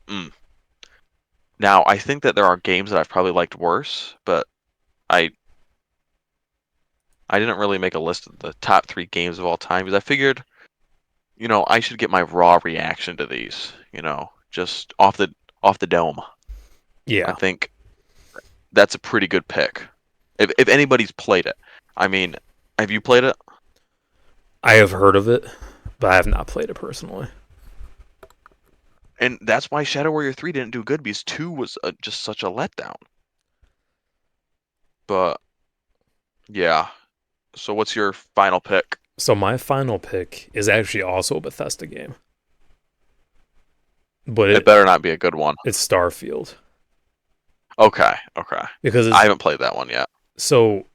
B: Mm. Now I think that there are games that I've probably liked worse, but I I didn't really make a list of the top 3 games of all time because I figured, I should get my raw reaction to these, just off the dome. I
A: Yeah,
B: think that's a pretty good pick. If anybody's played it, I mean, have you played it?
A: I have heard of it, but I have not played it personally.
B: And that's why Shadow Warrior 3 didn't do good because 2 was just such a letdown. But yeah. So what's your final pick?
A: So my final pick is actually also a Bethesda game, but
B: It better not be a good one.
A: it's Starfield
B: Okay, okay.
A: because
B: I
A: it's
B: haven't played that one yet.
A: so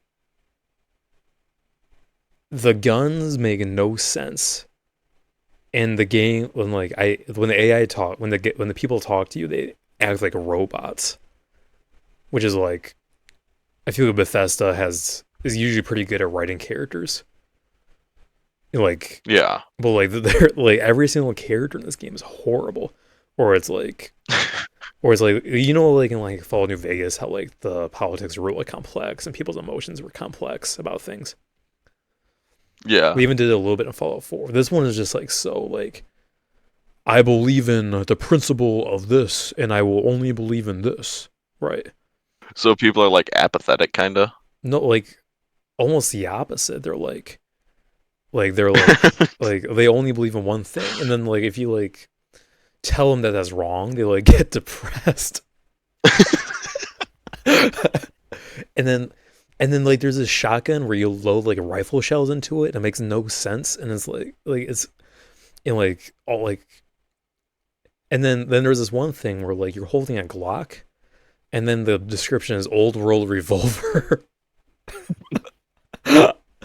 A: the guns make no sense in the game when the AI talk when the people talk to you they act like robots, which is like I feel like Bethesda has is usually pretty good at writing characters. Like,
B: Yeah.
A: but like they're like every single character in this game is horrible, or it's like, or it's like like in like Fallout New Vegas how like the politics were really complex and people's emotions were complex about things.
B: Yeah.
A: We even did it a little bit in Fallout 4. This one is just like so like I believe in the principle of this and I will only believe in this. Right.
B: So people are like apathetic kinda.
A: No, like almost the opposite. They're like they only believe in one thing. And then like if you like tell them that that's wrong, they like get depressed. and then and then like there's this shotgun where you load like rifle shells into it and it makes no sense and it's like it's in like all like and then there's this one thing where like you're holding a Glock and then the description is old world revolver.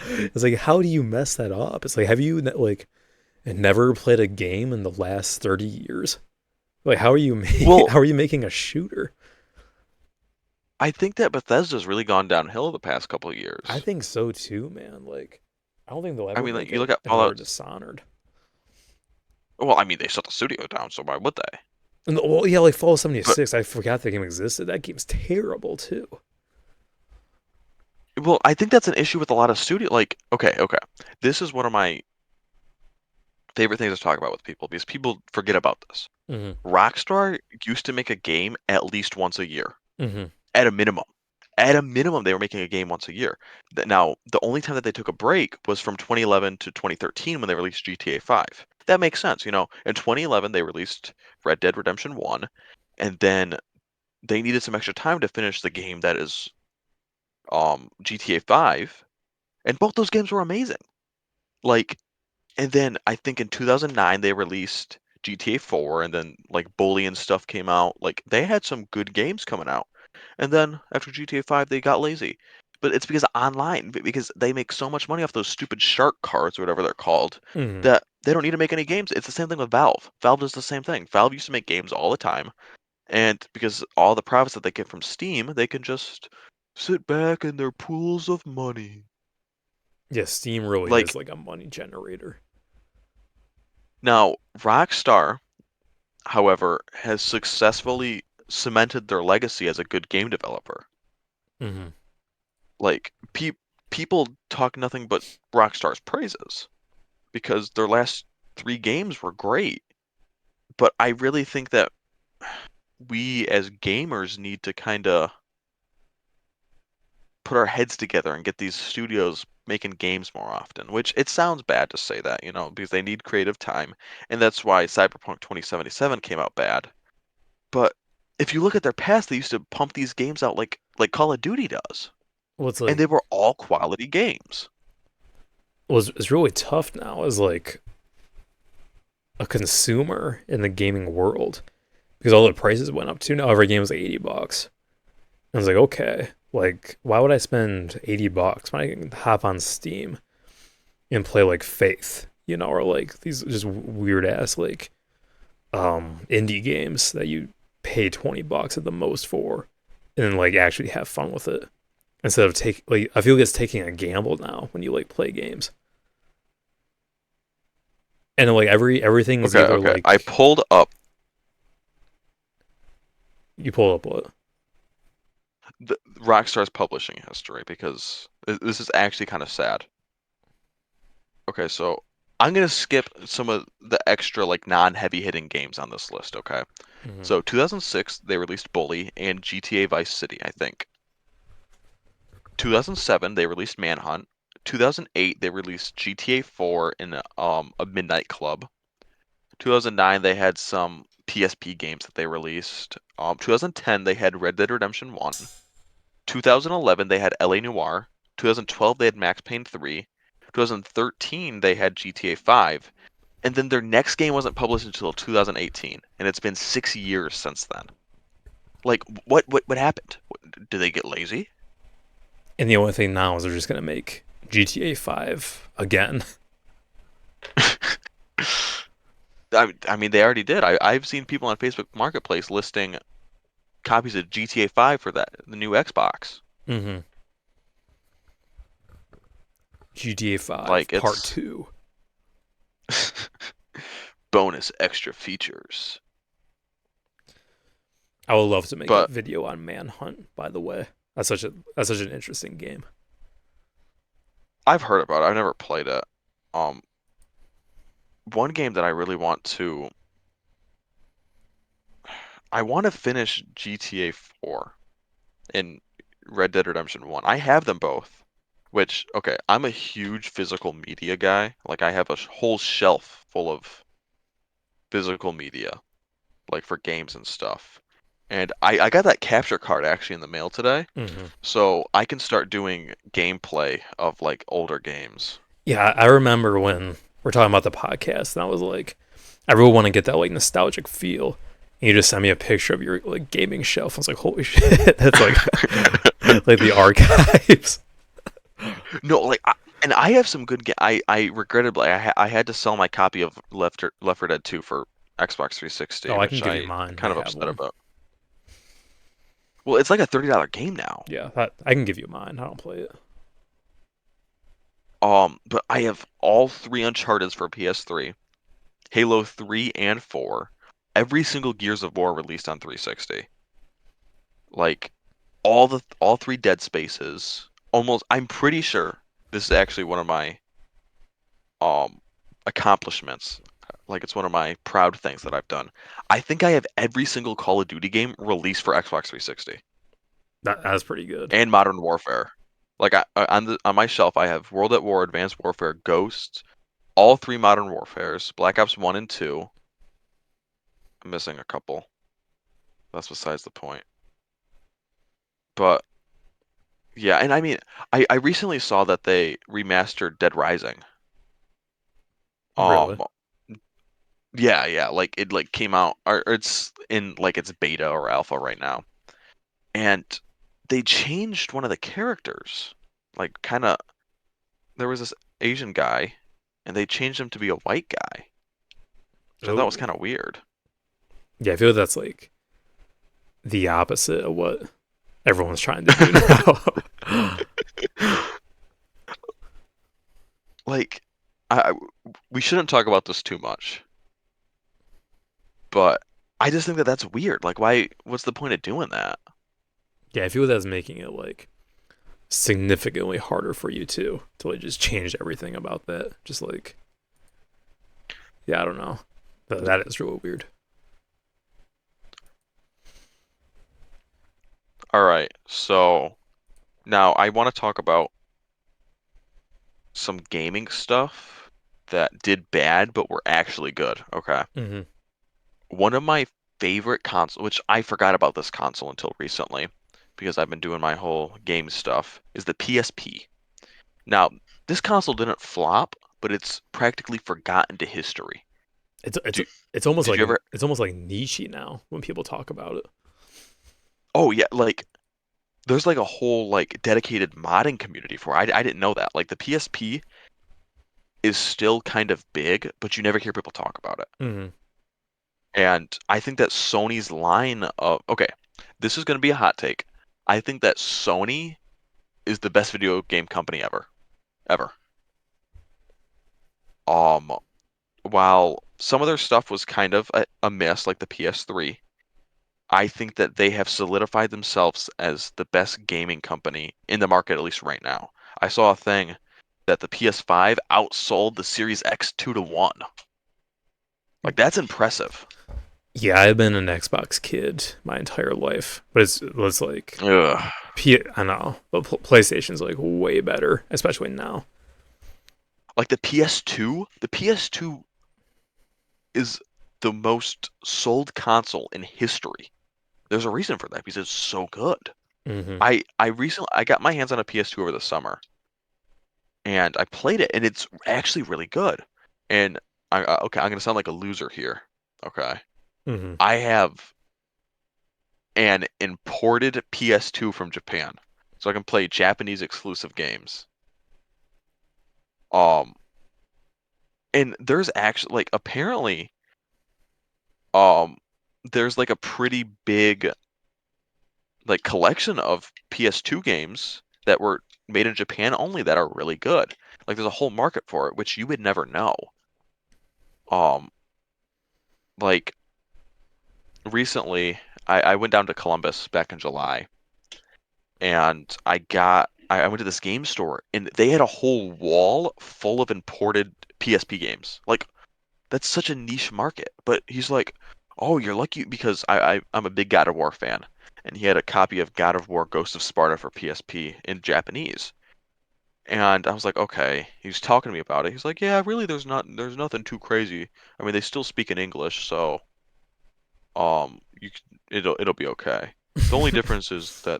A: It's like how do you mess that up? It's like have you like never played a game in the last 30 years? Like how are you making
B: Well,
A: how are you making a shooter?
B: I think that Bethesda's really gone downhill the past couple of
A: I
B: years.
A: think so too, man. Like I don't think they'll
B: I
A: ever
B: mean, like
A: make
B: you look
A: it
B: at
A: another
B: Fallout.
A: Dishonored.
B: Well, I mean, they shut the studio down, so why would they?
A: And well, yeah, like Fallout
B: But
A: 76. I forgot that game existed. That game's terrible too.
B: well, I think that's an issue with a lot of studio. Like, okay, okay, this is one of my favorite things to talk about with people because people forget about this.
A: Mm-hmm.
B: Rockstar used to make a game at least once a year,
A: Mm-hmm.
B: at a minimum. At a minimum, they were making a game once a year. Now, the only time that they took a break was from 2011 to 2013 when they released GTA 5. That makes sense, In 2011, they released Red Dead Redemption 1, and then they needed some extra time to finish the game that is GTA 5, and both those games were amazing. Like, and then I think in 2009 they released GTA 4, and then like Bully and stuff came out. Like they had some good games coming out. And then after GTA 5, they got lazy. But it's because of online, because they make so much money off those stupid shark cards or whatever they're called,
A: Hmm.
B: that they don't need to make any games. It's the same thing with Valve. Valve does the same thing. Valve used to make games all the time, and because all the profits that they get from Steam, they can just sit back in their pools of money.
A: Yeah, Steam really is
B: Like
A: like a money generator.
B: now, Rockstar, however, has successfully cemented their legacy as a good game developer.
A: Hmm.
B: Like people talk nothing but Rockstar's praises because their last three games were great. But I really think that we as gamers need to kind of put our heads together and get these studios making games more often, which it sounds bad to say that, because they need creative time, and that's why Cyberpunk 2077 came out bad. But if you look at their past, they used to pump these games out like Call of Duty does,
A: Well, it's
B: and
A: like
B: they were all quality games.
A: it's really tough now as like a consumer in the gaming world because all the prices went up too. Now every game is like $80. And I was like, okay, like why would I spend $80 when I can hop on Steam and play like Faith, or like these just weird ass like indie games that you pay $20 at the most for, and then like actually have fun with it instead of take like I feel like it's taking a gamble now when you like play games, and like everything's
B: Okay,
A: either
B: okay. I
A: like
B: pulled up
A: you pull up what.
B: the Rockstar's publishing history because this is actually kind of sad. Okay, so I'm gonna skip some of the extra like non-heavy hitting games on this list, okay?
A: Mm-hmm.
B: So 2006 they released Bully and GTA Vice City, I think. 2007 they released Manhunt. 2008 they released GTA 4 in a Midnight Club. 2009 they had some PSP games that they released. 2010 they had Red Dead Redemption 1. 2011 they had LA Noire. 2012 they had Max Payne 3. 2013 they had GTA 5. And then their next game wasn't published until 2018, and it's been 6 years since then. Like, what happened? Did they get lazy?
A: And the only thing now is they're just gonna make GTA 5 again.
B: I mean, they already did. I've seen people on Facebook Marketplace listing copies of GTA 5 for the new Xbox.
A: Mm-hmm. GTA 5
B: Like,
A: Part
B: it's
A: 2.
B: bonus extra features.
A: I would love to make a
B: But
A: video on Manhunt. By the way, that's such an interesting game.
B: I've heard about it. I've never played it. Um, one game that I really want to finish GTA 4 and Red Dead Redemption 1. I have them both, which, okay, I'm a huge physical media guy. Like, I have a whole shelf full of physical media, like for games and stuff. And I got that capture card actually in the mail today,
A: Mm-hmm.
B: so I can start doing gameplay of like older games.
A: Yeah, I remember when we're talking about the podcast, and I was like, I really want to get that like nostalgic feel. And you just sent me a picture of your like gaming shelf. I was like, holy shit, that's like like the archives.
B: No, like, and I have some good. I regrettably I had to sell my copy of Left 4 Dead 2 for Xbox 360,
A: Oh, I can
B: which
A: give you
B: I
A: mine. I
B: kind of
A: have
B: upset
A: one.
B: about. Well, it's like a $30 game now.
A: Yeah, I can give you mine. I don't play it.
B: But I have all three Uncharted for PS3, Halo 3 and 4, every single Gears of War released on 360. Like all three Dead Spaces. Almost, I'm pretty sure this is actually one of my um accomplishments. Like it's one of my proud things that I've done. I think I have every single Call of Duty game released for Xbox 360
A: That's pretty good.
B: and Modern Warfare. Like on my shelf, I have World at War, Advanced Warfare, Ghosts, all three Modern Warfares, Black Ops 1 and 2. I'm missing a couple. That's besides the point. But yeah, and I mean, I recently saw that they remastered Dead Rising.
A: Really?
B: Um, Yeah, yeah, like it like came out or it's in like its beta or alpha right now. And they changed one of the characters. Like kind of there was this Asian guy and they changed him to be a white guy, which I thought was
A: Oh,
B: kind of weird.
A: yeah, I feel that's like the opposite of what everyone's trying to do now.
B: Like I we shouldn't talk about this too much, but I just think that that's weird. Like why what's the point of doing that?
A: Yeah, I feel that's making it like significantly harder for you too to like just change everything about that. Just like, yeah, I don't know. That is really weird.
B: All right. So now I want to talk about some gaming stuff that did bad but were actually good. Okay.
A: Mm-hmm.
B: One of my favorite console, which I forgot about this console until recently because I've been doing my whole game stuff, is the PSP. Now, this console didn't flop, but it's practically forgotten to history.
A: It's it's
B: Do,
A: it's almost
B: did
A: like
B: you ever?
A: it's almost like niche now when people talk about it.
B: Oh yeah, like there's like a whole like dedicated modding community for it. I didn't know that. Like the PSP is still kind of big, but you never hear people talk about it.
A: Mm-hmm.
B: And I think that Sony's line of okay, this is going to be a hot take. I think that Sony is the best video game company ever, ever. Um, while some of their stuff was kind of a miss, like the PS3, I think that they have solidified themselves as the best gaming company in the market, at least right now. I saw a thing that the PS5 outsold the Series X 2-1. Like that's impressive.
A: Yeah, I've been an Xbox kid my entire life, but it was like
B: Ugh.
A: I know, but PlayStation's like way better, especially now.
B: Like the PS2 is the most sold console in history. There's a reason for that because it's so good.
A: Mm-hmm.
B: I recently I got my hands on a PS2 over the summer and I played it and it's actually really good. And okay, I'm gonna sound like a loser here. Okay,
A: Mm-hmm.
B: I have an imported PS2 from Japan, so I can play Japanese exclusive games. Um, and there's actually like apparently um there's like a pretty big like collection of PS2 games that were made in Japan only that are really good. Like there's a whole market for it, which you would never know. Um, like recently, I went down to Columbus back in July, and I went to this game store, and they had a whole wall full of imported PSP games. Like that's such a niche market. But he's like, "Oh, you're lucky because I'm a big God of War fan." And he had a copy of God of War Ghost of Sparta for PSP in Japanese. And I was like, okay. He was talking to me about it. He's like, yeah, really, there's nothing too crazy. I mean, they still speak in English, so it'll be okay. The only difference the,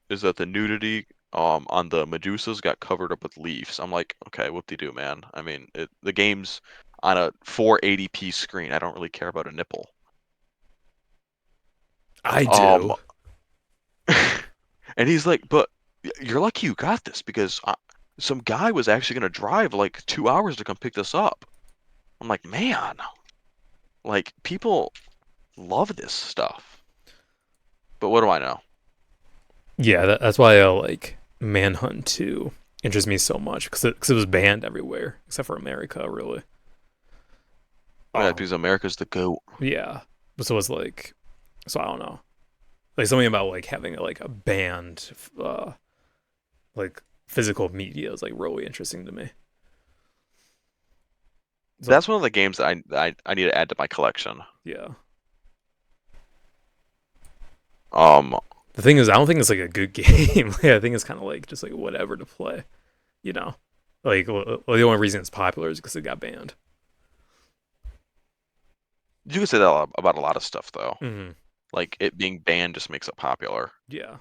B: is that the nudity on the Medusas got covered up with leaves. I'm like, okay, what do you do, man? I mean, the game's on a 480p screen. I don't really care about a nipple.
A: I
B: Um,
A: do.
B: and he's like, but you're lucky you got this because some guy was actually gonna drive like 2 hours to come pick this up. I'm like, man, like people love this stuff. But what do I know?
A: Yeah, that's why I like Manhunt 2 interests me so much because it was banned everywhere except for America, really.
B: Yeah,
A: Um,
B: because America's the goat.
A: yeah, but so it's like, so I don't know, like something about like having like a banned, like physical media is like really interesting to me. So
B: That's one of the games that I need to add to my collection.
A: yeah,
B: Um,
A: the thing is, I don't think it's like a good game. Yeah, I think it's kind of like just like whatever to play, you know. Like the only reason it's popular is because it got banned.
B: you could say that about a lot of stuff though.
A: Mm-hmm.
B: Like it being banned just makes it popular.
A: Yeah.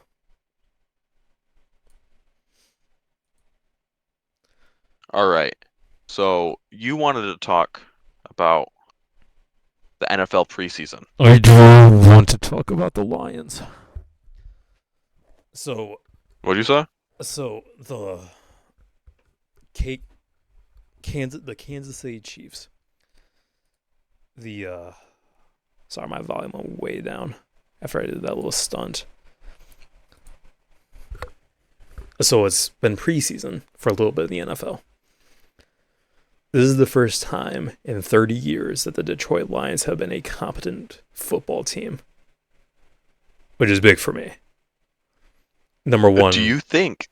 B: All right. So you wanted to talk about. the NFL preseason.
A: I do want to talk about the Lions. So,
B: What'd you say?
A: the Kansas City Chiefs. The sorry, my volume went way down after I did that little stunt. So it's been preseason for a little bit in the NFL. This is the first time in 30 years that the Detroit Lions have been a competent football team, which is big for me. Number
B: Do
A: one,
B: you think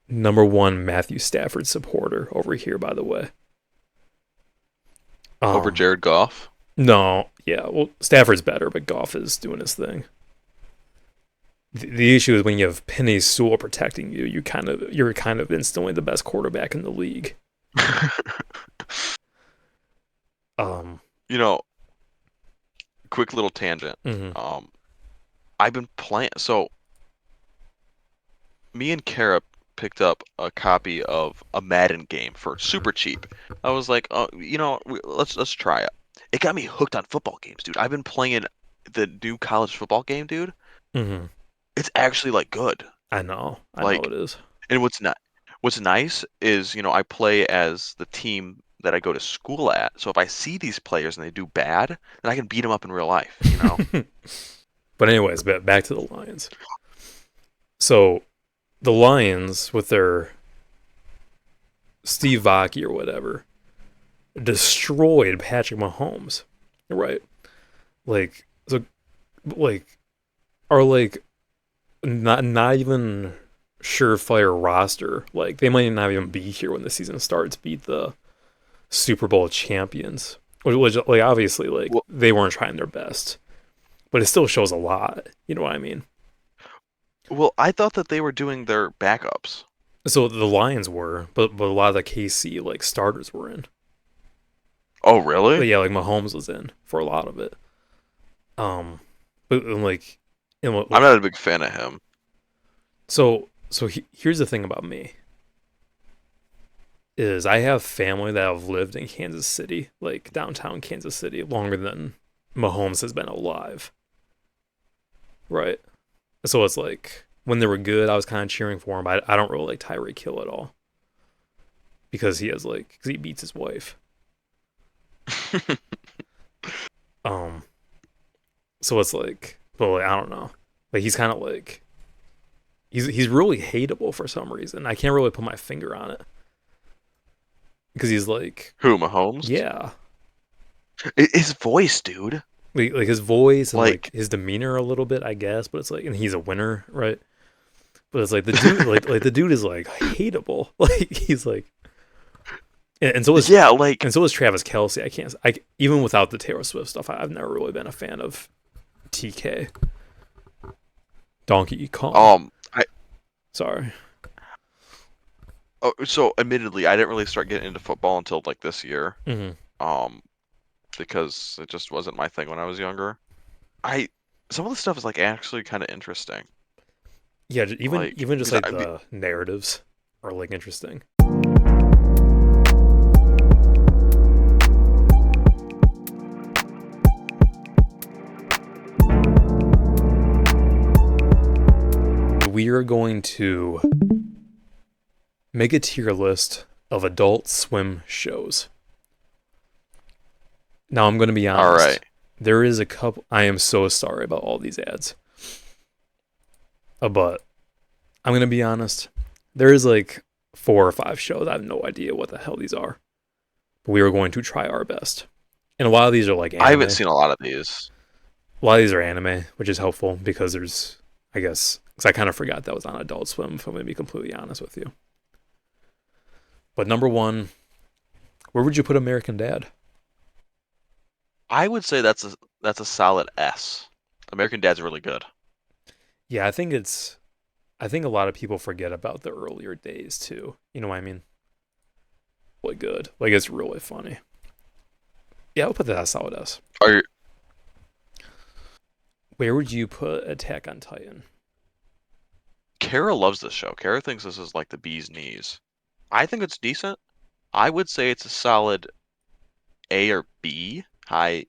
A: number one Matthew Stafford supporter over here, by the way.
B: over
A: Um,
B: Jared Goff?
A: no, yeah, well, Stafford's better, but Goff is doing his thing. The issue is when you have Penny Sewell protecting you, you're kind of instantly the best quarterback in the league. Um,
B: You know, quick little tangent.
A: mhm.
B: Um, I've been playing. So me and Kara picked up a copy of a Madden game for super cheap. I was like, oh, let's try it. It got me hooked on football games, dude. I've been playing the new college football game, dude.
A: Mhm.
B: It's actually like good.
A: I know
B: Like,
A: it is.
B: and what's nice is, I play as the team that I go to school at. So if I see these players and they do bad, then I can beat them up in real life.
A: But anyways, back to the Lions. So the Lions with their Steve Vaki or whatever destroyed Patrick Mahomes, right? Like so, like are like not even surefire roster. Like they might not even be here when the season starts. Beat the Super Bowl champions, which like obviously like
B: Well,
A: they weren't trying their best, but it still shows a lot. You know what I mean?
B: well, I thought that they were doing their backups.
A: So the Lions were, but a lot of the KC like starters were in.
B: Oh,
A: But
B: really?
A: yeah, like Mahomes was in for a lot of it. Um, but like,
B: I'm not a big fan of him.
A: here's the thing about me is I have family that have lived in Kansas City, like downtown Kansas City, longer than Mahomes has been alive. Right. So it's like when they were good, I was kind of cheering for him. But I don't really like Tyreek Hill at all because because he beats his wife. Um, so it's like, but like, I don't know. Like he's kind of like he's really hateable for some reason. I can't really put my finger on it because he's like,
B: Who, Mahomes?
A: yeah,
B: His voice, dude.
A: like his voice and like
B: Like,
A: his demeanor a little bit, I guess. But it's like, and he's a winner, right? But it's like the dude, like the dude is like hateable. Like he's like, and so is
B: yeah, like,
A: Travis Kelsey. I even without the Taylor Swift stuff, I've never really been a fan of TK Donkey Kong.
B: I,
A: Sorry.
B: so admittedly, I didn't really start getting into football until like this year.
A: Hmm.
B: Um, because it just wasn't my thing when I was younger. I, some of the stuff is like actually kind of interesting.
A: Yeah,
B: Like,
A: even just
B: because
A: like the narratives are like interesting. We are going to make a tier list of Adult Swim shows. Now I'm going to be
B: all right.
A: honest. There is a couple. I am so sorry about all these ads, but I'm going to be honest. There is like 4 or 5 shows. I have no idea what the hell these are. But we are going to try our best. And a lot of these are like
B: I haven't
A: anime.
B: seen a lot of these.
A: A lot of these are anime, which is helpful because there's, I guess, because I kind of forgot that was on Adult Swim, if I'm going to be completely honest with you. But number one, where would you put American Dad?
B: I would say that's a solid S. American Dad's really good.
A: Yeah, I think a lot of people forget about the earlier days too. You know what I mean? Really good. Like it's really funny. Yeah, I'll put that as solid S.
B: Are you,
A: Where would you put Attack on Titan?
B: Kara loves this show. Kara thinks this is like the bee's knees. I think it's decent. I would say it's a solid A or B, high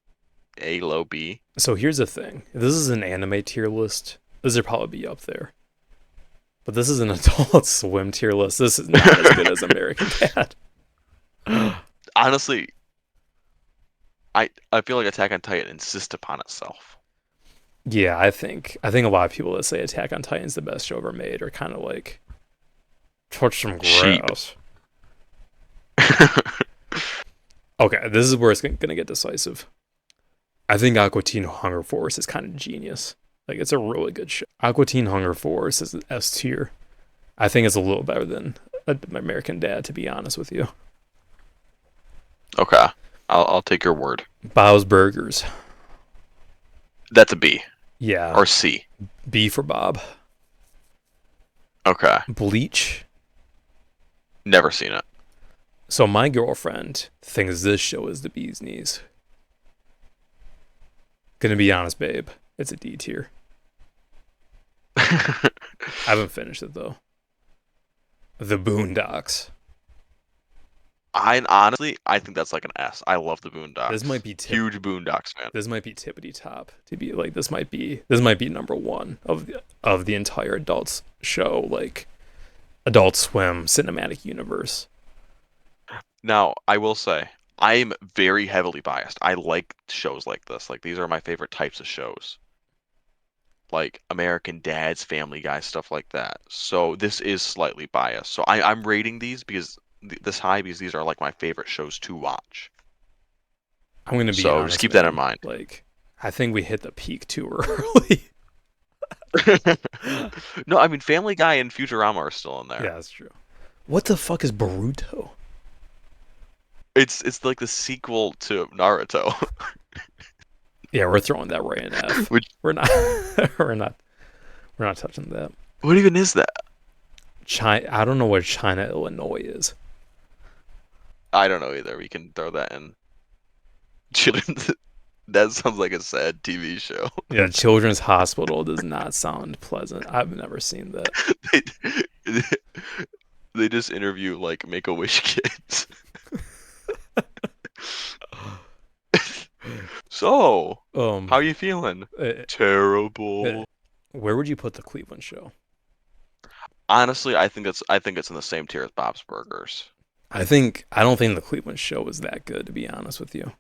B: A, low B.
A: So here's the thing. If this is an anime tier list, this would probably be up there. But this is an Adult Swim tier list. This is not as good as American Dad.
B: Honestly, I feel like Attack on Titan insists upon itself.
A: Yeah, I think a lot of people that say Attack on Titan's the best show ever made are kind of like touch some
B: Sheep.
A: grass. Okay, this is where it's gonna get decisive. I think Aqua Teen Hunger Force is kind of genius. Like it's a really good show. Aqua Teen Hunger Force is S tier. I think it's a little better than American Dad, to be honest with you.
B: Okay, I'll take your word.
A: Bow's Burgers.
B: That's a B
A: Yeah,
B: or C.
A: B for Bob.
B: Okay,
A: Bleach.
B: never seen it.
A: So my girlfriend thinks this show is the bee's knees. Gonna be honest, babe. It's a D tier. I haven't finished it though. The Boondocks.
B: I think that's like an S. I love the Boondocks.
A: This might be
B: huge Boondocks fan.
A: This might be tippity top to be like this might be number one of the entire adults show, like Adult Swim cinematic universe.
B: Now, I will say, I am very heavily biased. I like shows like this. Like these are my favorite types of shows. Like American Dads, Family Guy, stuff like that. So this is slightly biased. So I'm rating these because this high because these are like my favorite shows to watch.
A: I'm gonna be
B: So
A: honest,
B: just keep
A: man.
B: that in mind.
A: Like, I think we hit the peak too early.
B: No, I mean Family Guy and Futurama are still in there.
A: Yeah, that's true. What the fuck is Boruto?
B: It's like the sequel to Naruto.
A: Yeah, we're throwing that right in F.
B: Which,
A: We're not. we're not. We're not touching that.
B: what even is that?
A: China. I don't know where China, Illinois is.
B: I don't know either. We can throw that in. That sounds like a sad TV show.
A: Yeah, Children's Hospital does not sound pleasant. I've never seen that.
B: they, they just interview like Make-A-Wish kids. So, how are you feeling? Terrible.
A: Where would you put the Cleveland show?
B: Honestly, I think it's in the same tier as Bob's Burgers.
A: I don't think the Cleveland show was that good, to be honest with you.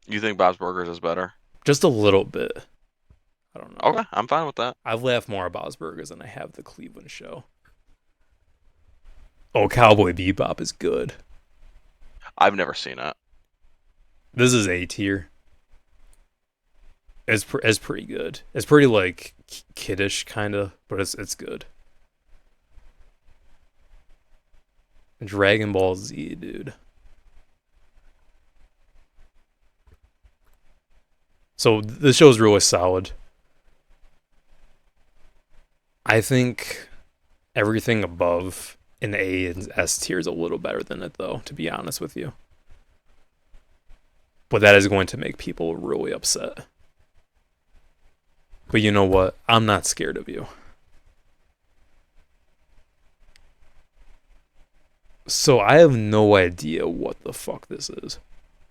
B: You think Bob's Burgers is better?
A: Just a little bit. I don't know.
B: Okay, I'm fine with that.
A: I've laughed more at Bob's Burgers than I have the Cleveland show. Oh, Cowboy Bebop is good.
B: I've never seen it.
A: This is A tier. It's pretty good. It's pretty like kiddish kind of, but it's good. Dragon Ball Z, dude. So this show's really solid. I think everything above an A and S tier is a little better than it, though, to be honest with you. But that is going to make people really upset. But you know what? I'm not scared of you. So I have no idea what the fuck this is.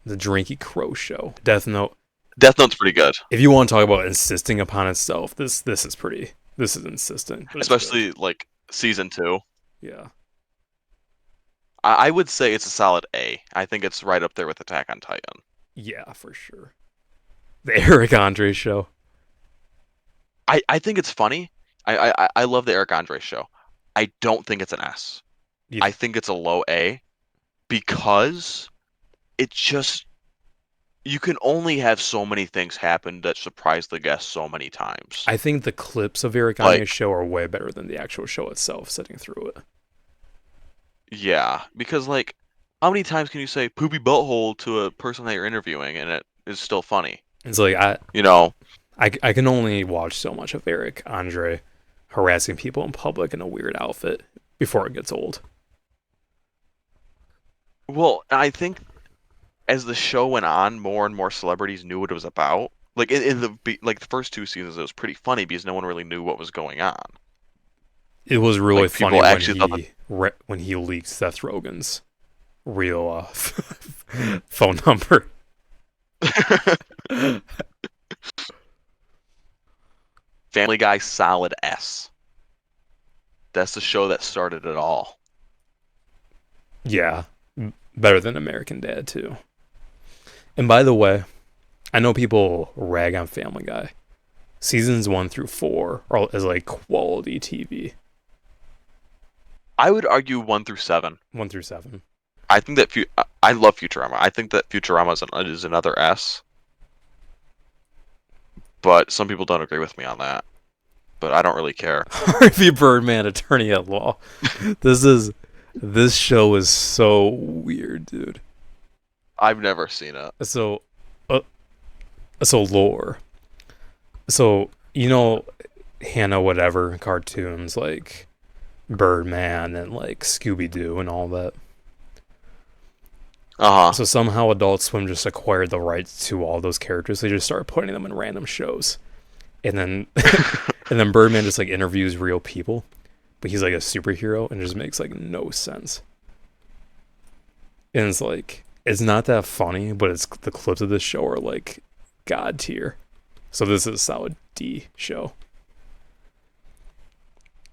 A: The Drinky Crow Show. Death Note.
B: Death Note's pretty good.
A: If you want to talk about insisting upon itself, this is pretty. This is insistent.
B: Especially like season 2.
A: Yeah.
B: I would say it's a solid A. I think it's right up there with Attack on Titan.
A: Yeah, for sure. The Eric Andre Show.
B: I think it's funny. I love the Eric Andre show. I don't think it's an S. I think it's a low A because it just you can only have so many things happen that surprise the guests so many times.
A: I think the clips of Eric Andre's show are way better than the actual show itself, sitting through it.
B: Yeah, because like, how many times can you say "poopy butthole" to a person that you're interviewing and it is still funny?
A: It's like I can only watch so much of Eric Andre harassing people in public in a weird outfit before it gets old.
B: Well, I think as the show went on, more and more celebrities knew what it was about. Like in the first 2 seasons, it was pretty funny because no one really knew what was going on.
A: It was really funny when he leaked Seth Rogen's real phone number.
B: Family Guy, solid S. That's the show that started it all.
A: Yeah, better than American Dad too. And by the way, I know people rag on Family Guy. Seasons 1 through 4 is like quality TV.
B: I would argue 1 through 7.
A: 1 through 7.
B: I think that I love Futurama. I think that Futurama is another S, but some people don't agree with me on that. But I don't really care.
A: Harvey Birdman, attorney at law. This is this show is so weird, dude.
B: I've never seen it.
A: So, uh, so lore. So you know, Hannah whatever cartoons like Birdman and like Scooby Doo and all that.
B: Uh huh.
A: So somehow Adult Swim just acquired the rights to all those characters. They just started putting them in random shows, and then and then Birdman just like interviews real people, but he's like a superhero and it just makes like no sense. And it's like it's not that funny, but it's the clips of this show are like god tier. So this is a solid D show.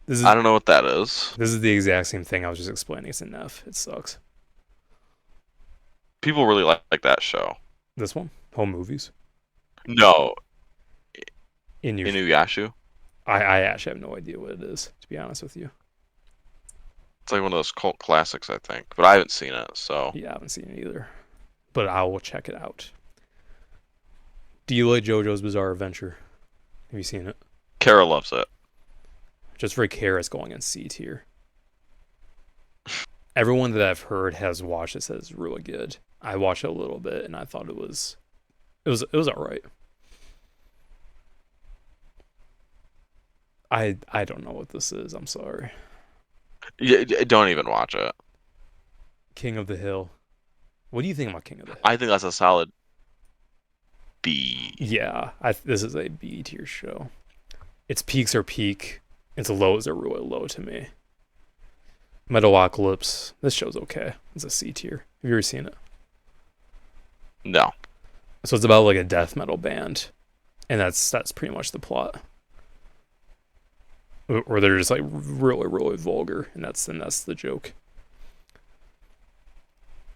A: This is
B: I don't know what that is.
A: this is the exact same thing I was just explaining. It's an F. It sucks.
B: People really like that show.
A: This one, home movies.
B: No,
A: In your,
B: Inuyasha.
A: I actually have no idea what it is, to be honest with you.
B: It's like one of those cult classics, I think, but I haven't seen it. So
A: Yeah, I haven't seen it either, but I will check it out. Do you like JoJo's Bizarre Adventure? Have you seen it?
B: Kara loves it.
A: Just for Kara, it's going in C tier. Everyone that I've heard has watched it says it's really good. I watched it a little bit and I thought it was all right. I don't know what this is. I'm sorry.
B: Yeah, don't even watch it.
A: King of the Hill. What do you think about King of the Hill?
B: I think that's a solid B.
A: Yeah, this is a B tier show. Its peaks are peak. Its lows are really low to me. Metalocalypse. This show's okay. It's a C tier. Have you ever seen it?
B: No.
A: So it's about like a death metal band, and that's pretty much the plot. Or they're just like really really vulgar, and that's the joke.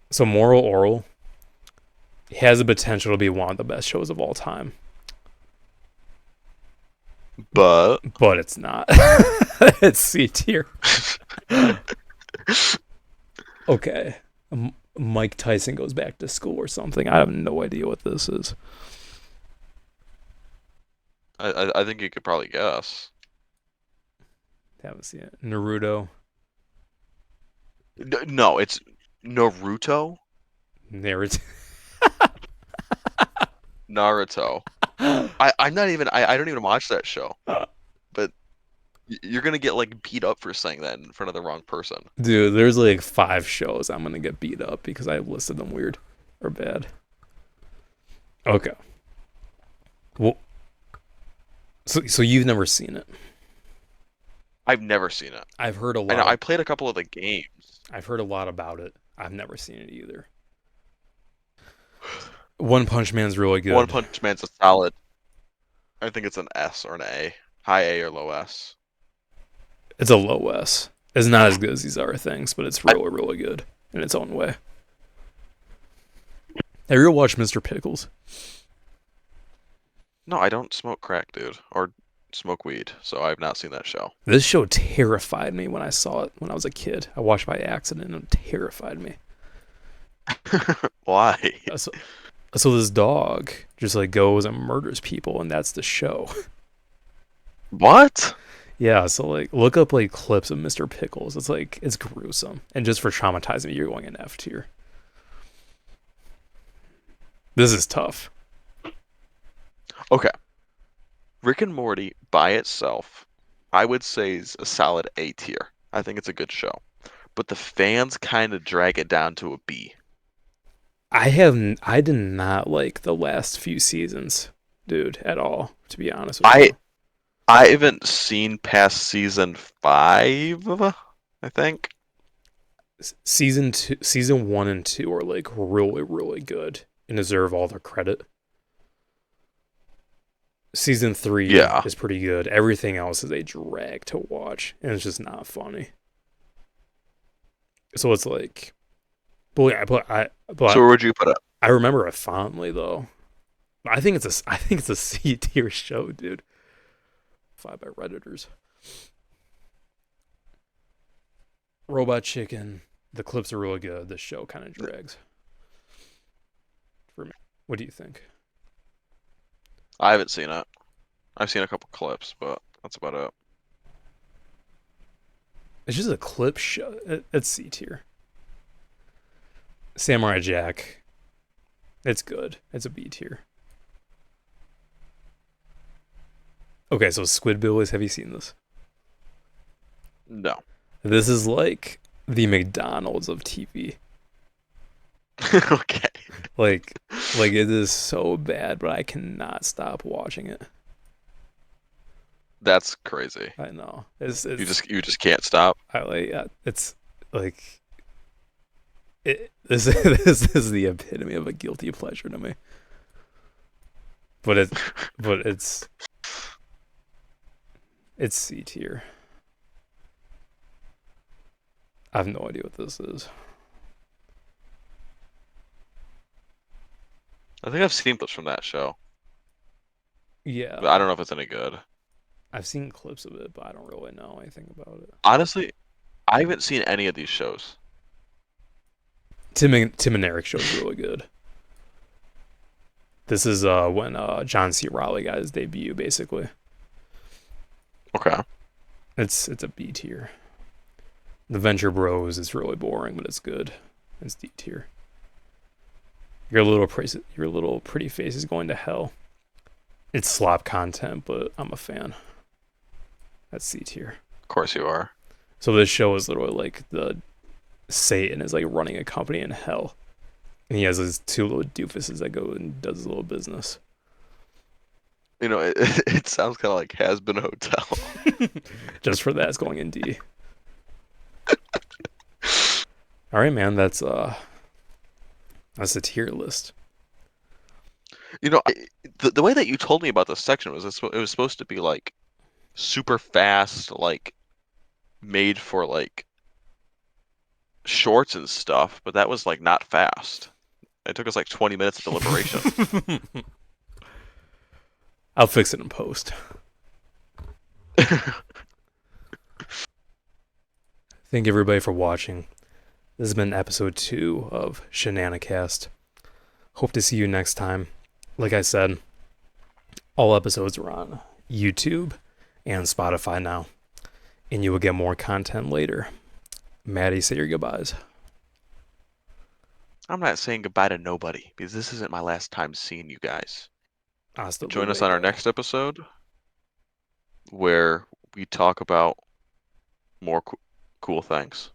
A: So Moral Oral has the potential to be one of the best shows of all time,
B: But
A: but it's not. It's C tier. Okay. Mike Tyson goes back to school or something. I have no idea what this is.
B: I think you could probably guess.
A: Haven't seen it. Naruto.
B: No, it's Naruto.
A: Narrative.
B: Naruto. I'm not even. I don't even watch that show. But you're gonna get like beat up for saying that in front of the wrong person.
A: Dude, there's like 5 shows I'm gonna get beat up because I listed them weird or bad. Okay. Well, so you've never seen it.
B: I've never seen it.
A: I've heard a
B: I know.
A: lot.
B: I played a couple of the games.
A: I've heard a lot about it. I've never seen it either. One Punch Man's really good.
B: One Punch Man's a solid. I think it's an S or an A, high A or low S.
A: It's a low S. It's not as good as these other things, but it's really, really good in its own way. Have you ever watched Mr. Pickles?
B: No, I don't smoke crack, dude, or smoke weed, so I've not seen that show.
A: This show terrified me when I saw it when I was a kid. I watched by accident and it terrified me.
B: Why?
A: So this dog just like goes and murders people, and that's the show.
B: What?
A: Yeah, so like look up like clips of Mr. Pickles. It's like it's gruesome, and just for traumatizing me, you're going in F tier. This is tough.
B: Okay. Rick and Morty by itself, I would say is a solid A tier. I think it's a good show. But the fans kind of drag it down to a B.
A: I did not like the last few seasons, dude, at all. To be honest with
B: I
A: you,
B: I haven't seen past season 5, I think.
A: season 1 and 2 are like really really good, and deserve all their credit. Season 3
B: Yeah.
A: is pretty good. Everything else is a drag to watch, and it's just not funny. So it's like,
B: So
A: but
B: where would you put it?
A: I remember it fondly though. I think it's a C tier show, dude. Five by Redditors. Robot Chicken. The clips are really good. The show kind of drags for me. What do you think?
B: I haven't seen it. I've seen a couple clips, but that's about it.
A: It's just a clip show. It's C tier. Samurai Jack. It's good. It's a B tier. Okay, so Squidbillies. Have you seen this?
B: No.
A: This is like the McDonald's of TV.
B: Okay.
A: Like, like it is so bad, but I cannot stop watching it.
B: That's crazy.
A: I know.
B: You
A: It's
B: just can't stop.
A: I like it's like this is the epitome of a guilty pleasure to me. But but it's C tier. I have no idea what this is.
B: I think I've seen clips from that show,
A: Yeah,
B: but I don't know if it's any good.
A: I've seen clips of it, but I don't really know anything about it.
B: Honestly, I haven't seen any of these shows.
A: Tim and Eric show's really good. This is when John C. Raleigh got his debut, basically.
B: Okay.
A: It's a B tier. The Venture Bros is really boring, but it's good. It's D tier. Your little pretty face is going to hell. It's slop content, but I'm a fan. That's C tier.
B: Of course you are.
A: So this show is literally like the Satan is like running a company in hell, and he has his two little doofuses that go and does his little business.
B: You know, it sounds kind of like Has Been Hotel.
A: Just for that, it's going in D. All right, man. That's the tier list.
B: You know, the way that you told me about this section was it was supposed to be like super fast, like made for like shorts and stuff, but that was like not fast. It took us like 20 minutes of deliberation.
A: I'll fix it in post. Thank everybody for watching. This has been episode 2 of Shenanacast. Hope to see you next time. Like I said, all episodes are on YouTube and Spotify now, and you will get more content later. Maddie, say your goodbyes.
B: I'm not saying goodbye to nobody because this isn't my last time seeing you guys.
A: Hasta
B: Join us on our
A: luego.
B: next episode where we talk about more cool things.